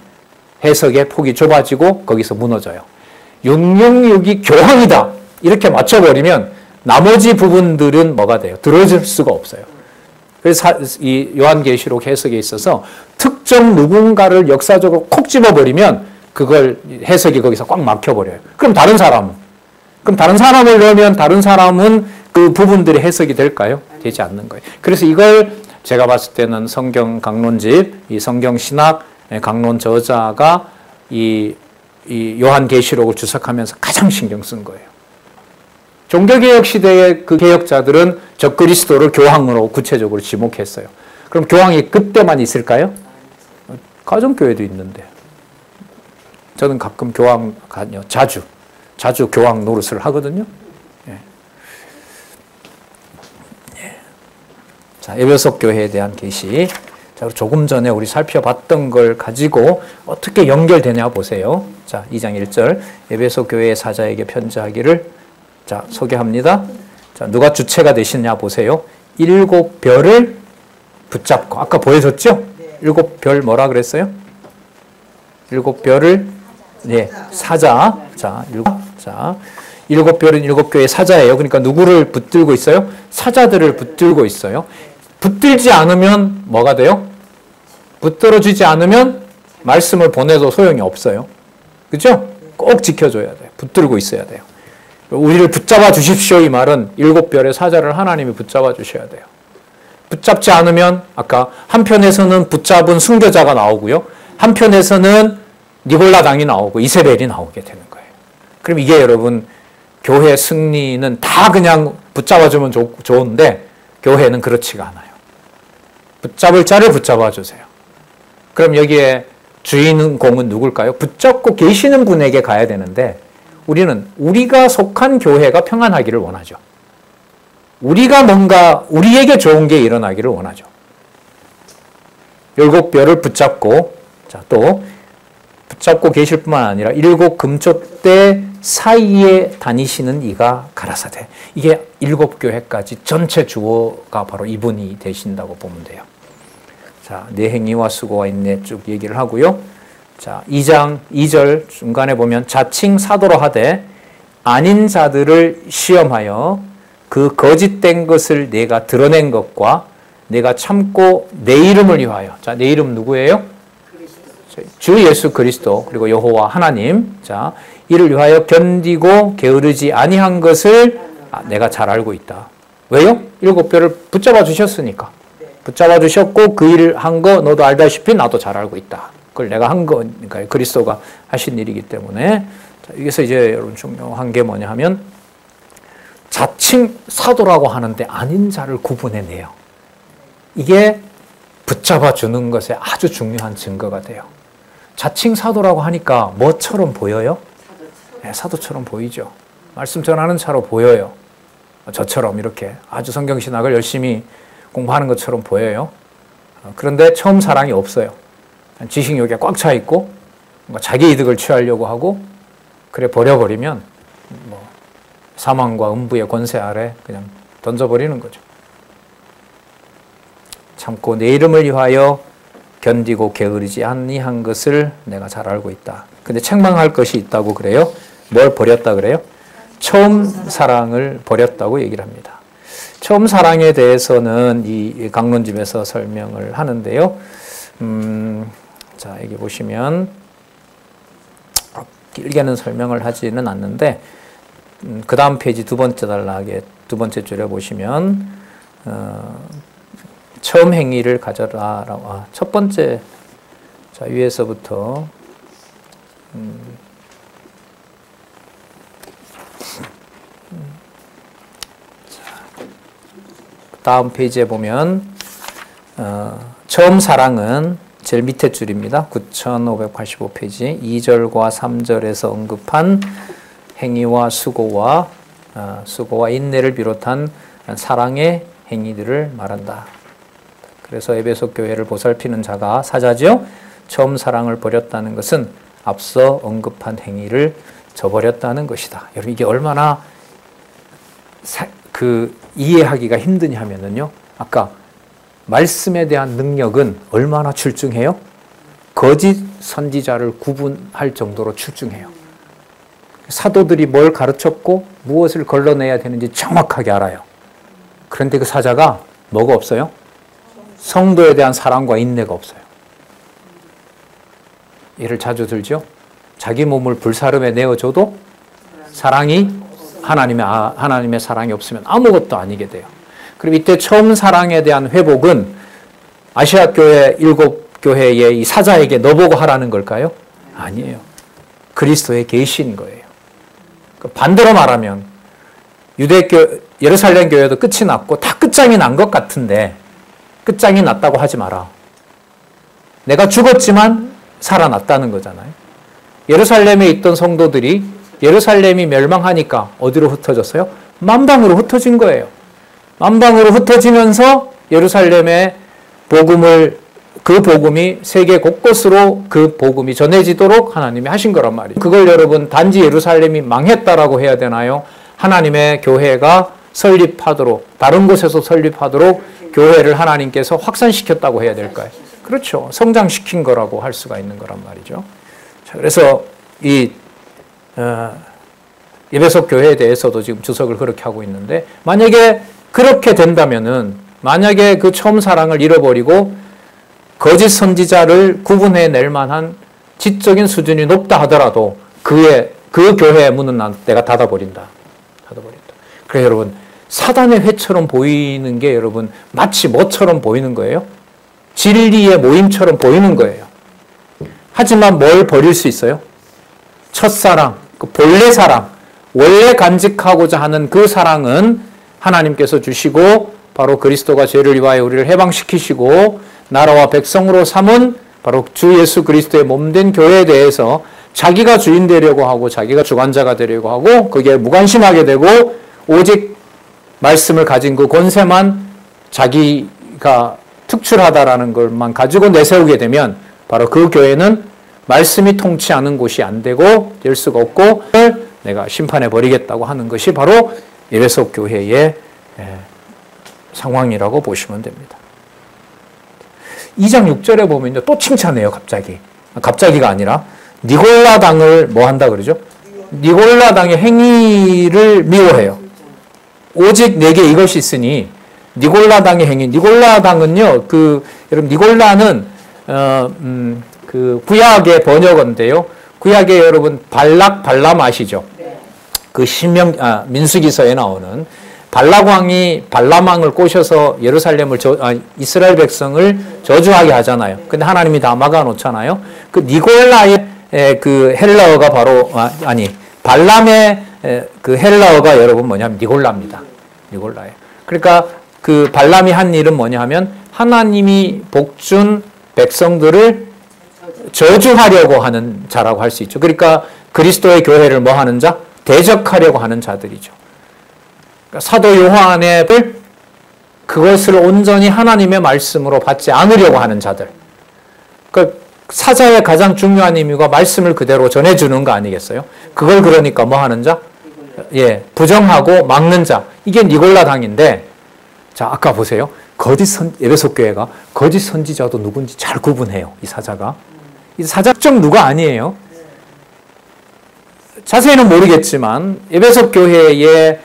해석의 폭이 좁아지고 거기서 무너져요. 666이 교황이다. 이렇게 맞춰버리면 나머지 부분들은 뭐가 돼요? 들어줄 수가 없어요. 그래서 이 요한계시록 해석에 있어서 특정 누군가를 역사적으로 콕 집어버리면 그걸 해석이 거기서 꽉 막혀버려요. 그럼 다른 사람은 넣으면 다른 사람은 그 부분들이 해석이 될까요? 되지 않는 거예요. 그래서 이걸 제가 봤을 때는 성경 강론집, 이 성경 신학 강론 저자가 이 요한계시록을 주석하면서 가장 신경 쓴 거예요. 종교개혁 시대의 그 개혁자들은 적그리스도를 교황으로 구체적으로 지목했어요. 그럼 교황이 그때만 있을까요? 가정교회도 있는데. 저는 가끔 교황, 자주 교황 노릇을 하거든요. 예. 자, 에베소 교회에 대한 계시. 자, 조금 전에 우리 살펴봤던 걸 가지고 어떻게 연결되냐 보세요. 자, 2장 1절. 에베소 교회의 사자에게 편지하기를 자, 소개합니다. 자, 누가 주체가 되시냐 보세요. 7별을 붙잡고 아까 보여줬죠? 7별 뭐라 그랬어요? 7별을 사자. 자, 7별은 7교회의 사자예요. 그러니까 누구를 붙들고 있어요? 사자들을 붙들고 있어요. 붙들지 않으면 뭐가 돼요? 붙들어주지 않으면 말씀을 보내도 소용이 없어요. 그죠? 꼭 지켜줘야 돼요. 붙들고 있어야 돼요. 우리를 붙잡아 주십시오 이 말은 7별의 사자를 하나님이 붙잡아 주셔야 돼요. 붙잡지 않으면 아까 한편에서는 붙잡은 순교자가 나오고요. 한편에서는 니골라당이 나오고 이세벨이 나오게 되는 거예요. 그럼 이게 여러분 교회 승리는 다 그냥 붙잡아주면 좋은데 교회는 그렇지가 않아요. 붙잡을 자를 붙잡아 주세요. 그럼 여기에 주인공은 누굴까요? 붙잡고 계시는 분에게 가야 되는데 우리가 속한 교회가 평안하기를 원하죠. 우리가 뭔가 우리에게 좋은 게 일어나기를 원하죠. 7별을 붙잡고 자, 또 붙잡고 계실 뿐만 아니라 7 금쪽대 사이에 다니시는 이가 가라사대. 이게 7교회까지 전체 주어가 바로 이분이 되신다고 보면 돼요. 자, 내 행위와 수고와 인내 쭉 얘기를 하고요. 자, 2장 2절 중간에 보면 자칭 사도로 하되 아닌 자들을 시험하여 그 거짓된 것을 내가 드러낸 것과 내가 참고 내 이름을 위하여. 자, 내 이름 누구예요? 주 예수 그리스도 그리고 여호와 하나님. 자, 이를 위하여 견디고 게으르지 아니한 것을 내가 잘 알고 있다. 왜요? 7별을 붙잡아 주셨으니까. 붙잡아 주셨고 그 일을 한 거 너도 알다시피 나도 잘 알고 있다. 그걸 내가 한 거니까 그리스도가 하신 일이기 때문에. 자, 여기서 이제 여러분 중요한 게 뭐냐 하면 자칭 사도라고 하는데 아닌 자를 구분해내요. 이게 붙잡아 주는 것에 아주 중요한 증거가 돼요. 자칭 사도라고 하니까 뭐처럼 보여요? 네, 사도처럼 보이죠. 말씀 전하는 차로 보여요. 저처럼 이렇게 아주 성경신학을 열심히 공부하는 것처럼 보여요. 그런데 처음 사랑이 없어요. 지식욕에 꽉 차 있고 자기 이득을 취하려고 하고 그래 버려버리면 뭐 사망과 음부의 권세 아래 그냥 던져버리는 거죠. 참고 내 이름을 위하여 견디고 게으르지 아니한 것을 내가 잘 알고 있다. 근데 책망할 것이 있다고 그래요. 뭘 버렸다 그래요? 처음 사랑을 버렸다고 얘기를 합니다. 처음 사랑에 대해서는 이 강론집에서 설명을 하는데요. 자, 여기 보시면 길게는 설명을 하지는 않는데 그 다음 페이지 두 번째 단락에 두 번째 줄에 보시면 처음 행위를 가져라. 첫 번째 자 위에서부터 다음 페이지에 보면 처음 사랑은 제일 밑에 줄입니다. 9585페이지 2절과 3절에서 언급한 행위와 수고와 인내를 비롯한 사랑의 행위들을 말한다. 그래서 에베소 교회를 보살피는 자가 사자죠. 처음 사랑을 버렸다는 것은 앞서 언급한 행위를 저버렸다는 것이다. 여러분 이게 얼마나 이해하기가 힘드냐 하면은요. 아까 말씀에 대한 능력은 얼마나 출중해요? 거짓 선지자를 구분할 정도로 출중해요. 사도들이 뭘 가르쳤고 무엇을 걸러내야 되는지 정확하게 알아요. 그런데 그 사자가 뭐가 없어요? 성도에 대한 사랑과 인내가 없어요. 예를 자주 들죠. 자기 몸을 불사름에 내어줘도 사랑이 하나님의 사랑이 없으면 아무것도 아니게 돼요. 그리고 이때 처음 사랑에 대한 회복은 아시아 교회 7교회의 이 사자에게 너보고 하라는 걸까요? 아니에요. 그리스도의 계시인 거예요. 반대로 말하면 예루살렘 교회도 끝이 났고 다 끝장이 난 것 같은데 끝장이 났다고 하지 마라. 내가 죽었지만 살아났다는 거잖아요. 예루살렘에 있던 성도들이 예루살렘이 멸망하니까 어디로 흩어졌어요? 만방으로 흩어진 거예요. 만방으로 흩어지면서 예루살렘의 그 복음이 세계 곳곳으로 그 복음이 전해지도록 하나님이 하신 거란 말이에요. 그걸 여러분 단지 예루살렘이 망했다라고 해야 되나요? 하나님의 교회가 설립하도록 다른 곳에서 설립하도록 교회를 하나님께서 확산시켰다고 해야 될까요? 그렇죠. 성장시킨 거라고 할 수가 있는 거란 말이죠. 자, 그래서 이 에베소 교회에 대해서도 지금 주석을 그렇게 하고 있는데 만약에 그렇게 된다면은 만약에 그 처음 사랑을 잃어버리고 거짓 선지자를 구분해낼 만한 지적인 수준이 높다 하더라도 그 교회의 문은 내가 닫아버린다. 그래서 여러분 사단의 회처럼 보이는 게 여러분 마치 뭐처럼 보이는 거예요? 진리의 모임처럼 보이는 거예요. 하지만 뭘 버릴 수 있어요? 첫사랑, 그 본래 사랑, 원래 간직하고자 하는 그 사랑은 하나님께서 주시고 바로 그리스도가 죄를 위하여 우리를 해방시키시고 나라와 백성으로 삼은 바로 주 예수 그리스도의 몸된 교회에 대해서 자기가 주인 되려고 하고 자기가 주관자가 되려고 하고 그게 무관심하게 되고 오직 말씀을 가진 그 권세만 자기가 특출하다라는 것만 가지고 내세우게 되면 바로 그 교회는 말씀이 통치하는 곳이 안 되고 될 수가 없고 내가 심판해 버리겠다고 하는 것이 바로 에베소 교회의 상황이라고 보시면 됩니다. 2장 6절에 보면요. 또 칭찬해요. 갑자기가 아니라 니골라 당을 뭐 한다 그러죠? 니골라 당의 행위를 미워해요. 오직 내게 이것이 있으니 니골라 당의 행위. 니골라 당은요. 여러분 니골라는 그 구약의 번역어인데요. 구약의 여러분 발람 아시죠? 그 민수기서에 나오는 발락왕이 발람왕을 꼬셔서 이스라엘 백성을 저주하게 하잖아요. 근데 하나님이 다 막아놓잖아요. 그 니골라의 그 헬라어가 바로 발람의 그 헬라어가 여러분 뭐냐면 니골라입니다. 니골라예요. 그러니까 그 발람이 한 일은 뭐냐 하면 하나님이 복준 백성들을 저주하려고 하는 자라고 할 수 있죠. 그러니까 그리스도의 교회를 뭐 하는 자? 대적하려고 하는 자들이죠. 그러니까 사도 요한의 그것을 온전히 하나님의 말씀으로 받지 않으려고 하는 자들. 그러니까 사자의 가장 중요한 의미가 말씀을 그대로 전해주는 거 아니겠어요? 그걸 그러니까 뭐 하는 자? 부정하고 막는 자. 이게 니골라 당인데, 자, 아까 보세요. 에베소 교회가 거짓 선지자도 누군지 잘 구분해요. 이 사자가. 이 사자적 누가 아니에요. 자세히는 모르겠지만 에베소 교회의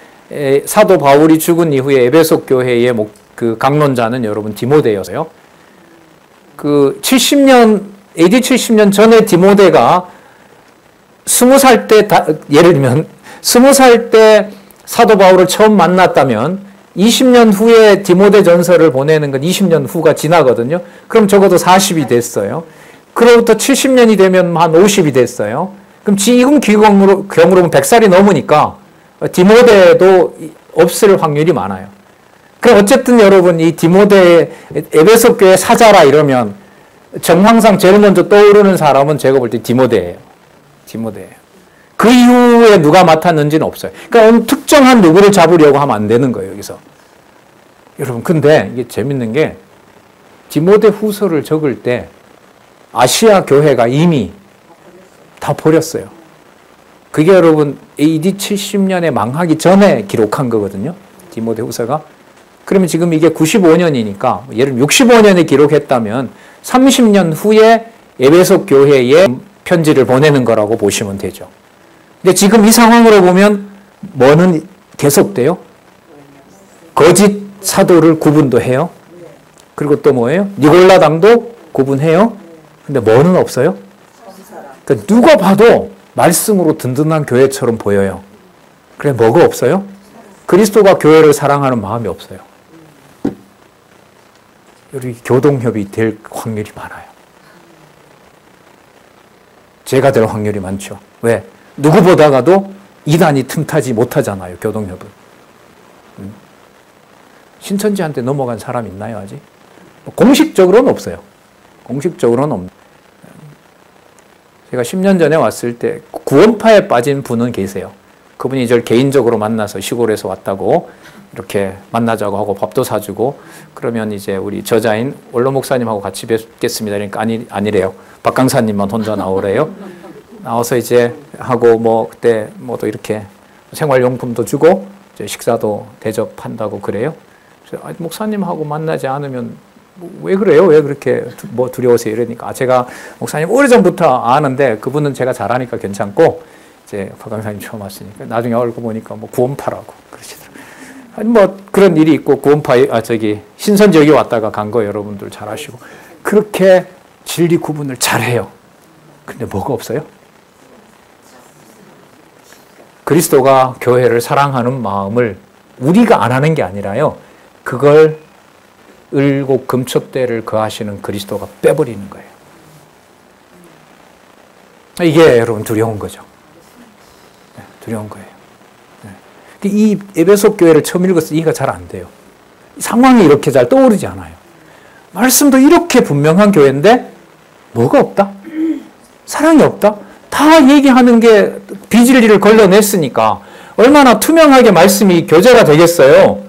사도 바울이 죽은 이후에 에베소 교회의 그 강론자는 여러분 디모데였어요. 그 70년 AD 70년 전에 디모데가 20살 때 예를 들면 20살 때 사도 바울을 처음 만났다면 20년 후에 디모데 전서를 보내는 건 20년 후가 지나거든요. 그럼 적어도 40이 됐어요. 그로부터 70년이 되면 한 50이 됐어요. 그럼 지금 경으로 보면 100살이 넘으니까 디모데도 없을 확률이 많아요. 그럼 어쨌든 여러분 이 디모데의 에베소 교회 사자라 이러면 정황상 제일 먼저 떠오르는 사람은 제가 볼 때 디모데예요. 그 이후에 누가 맡았는지는 없어요. 그러니까 어느 특정한 누구를 잡으려고 하면 안 되는 거예요, 여기서. 여러분, 근데 이게 재밌는 게 디모데 후서를 적을 때 아시아 교회가 이미 다 버렸어요. 그게 여러분 AD 70년에 망하기 전에 기록한 거거든요. 디모데 후서가. 그러면 지금 이게 95년이니까 예를 들면 65년에 기록했다면 30년 후에 에베소 교회에 편지를 보내는 거라고 보시면 되죠. 근데 지금 이 상황으로 보면 뭐는 계속돼요? 거짓 사도를 구분도 해요. 그리고 또 뭐예요? 니골라당도 구분해요. 근데 뭐는 없어요? 그러니까 누가 봐도 말씀으로 든든한 교회처럼 보여요. 그래 뭐가 없어요? 그리스도가 교회를 사랑하는 마음이 없어요. 여기 교동협이 될 확률이 많아요. 제가 될 확률이 많죠. 왜? 누구보다가도 이단이 틈타지 못하잖아요. 교동협은. 신천지한테 넘어간 사람 있나요 아직? 공식적으로는 없어요. 공식적으로는 없는. 제가 10년 전에 왔을 때 구원파에 빠진 분은 계세요. 그분이 저를 개인적으로 만나서 시골에서 왔다고 이렇게 만나자고 하고 밥도 사주고 그러면 이제 우리 저자인 원로 목사님하고 같이 뵙겠습니다. 그러니까 아니래요. 박 강사님만 혼자 나오래요. 나와서 이제 하고 뭐 그때 뭐 또 이렇게 생활용품도 주고 이제 식사도 대접한다고 그래요. 그래서 목사님하고 만나지 않으면 왜 그래요? 왜 그렇게 뭐 두려우세요? 이러니까 제가 목사님 오래전부터 아는데 그분은 제가 잘하니까 괜찮고 이제 박 강사님 처음 왔으니까 나중에 얼굴 보니까 뭐 구원파라고 그러시더라고요. 아니 뭐 그런 일이 있고 구원파 신선지 여기 왔다가 간 거 여러분들 잘 아시고 그렇게 진리 구분을 잘해요. 근데 뭐가 없어요? 그리스도가 교회를 사랑하는 마음을 우리가 안 하는 게 아니라요. 그걸 을곡 금촛대를 거하시는 그리스도가 빼버리는 거예요. 이게 여러분 두려운 거죠. 네, 두려운 거예요. 네. 이 에베소 교회를 처음 읽어서 이해가 잘 안 돼요. 상황이 이렇게 잘 떠오르지 않아요. 말씀도 이렇게 분명한 교회인데 뭐가 없다? 사랑이 없다? 다 얘기하는 게 비진리를 걸러냈으니까 얼마나 투명하게 말씀이 교제가 되겠어요.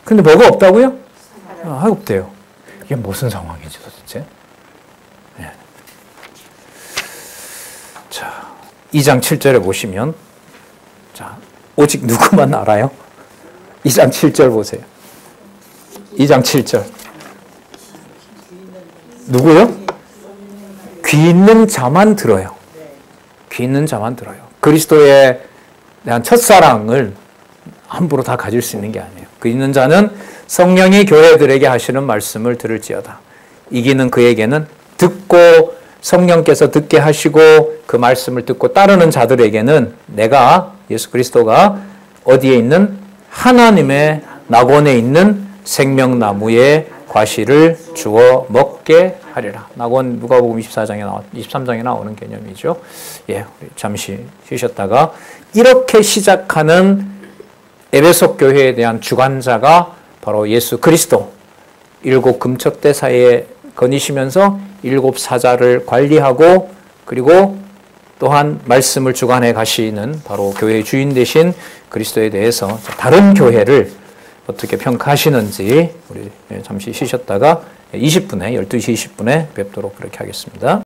근데 뭐가 없다고요? 없대요. 이게 무슨 상황이지 도대체? 네. 자, 2장 7절에 보시면 자, 오직 누구만 알아요? 2장 7절 보세요. 2장 7절. 누구요? 귀 있는 자만 들어요. 귀 있는 자만 들어요. 그리스도에 대한 첫사랑을 함부로 다 가질 수 있는 게 아니에요. 귀 있는 자는 성령이 교회들에게 하시는 말씀을 들을지어다. 이기는 그에게는 듣고 성령께서 듣게 하시고 그 말씀을 듣고 따르는 자들에게는 내가 예수 그리스도가 어디에 있는 하나님의 낙원에 있는 생명나무의 과실을 주어 먹게 하리라. 낙원 누가복음 23장에 나오는 개념이죠. 예, 잠시 쉬셨다가 이렇게 시작하는 에베소 교회에 대한 주관자가 바로 예수 그리스도. 7 금촛대 사이에 거니시면서 7 사자를 관리하고 그리고 또한 말씀을 주관해 가시는 바로 교회의 주인 되신 그리스도에 대해서 다른 교회를 어떻게 평가하시는지 우리 잠시 쉬셨다가 20분에 12시 20분에 뵙도록 그렇게 하겠습니다.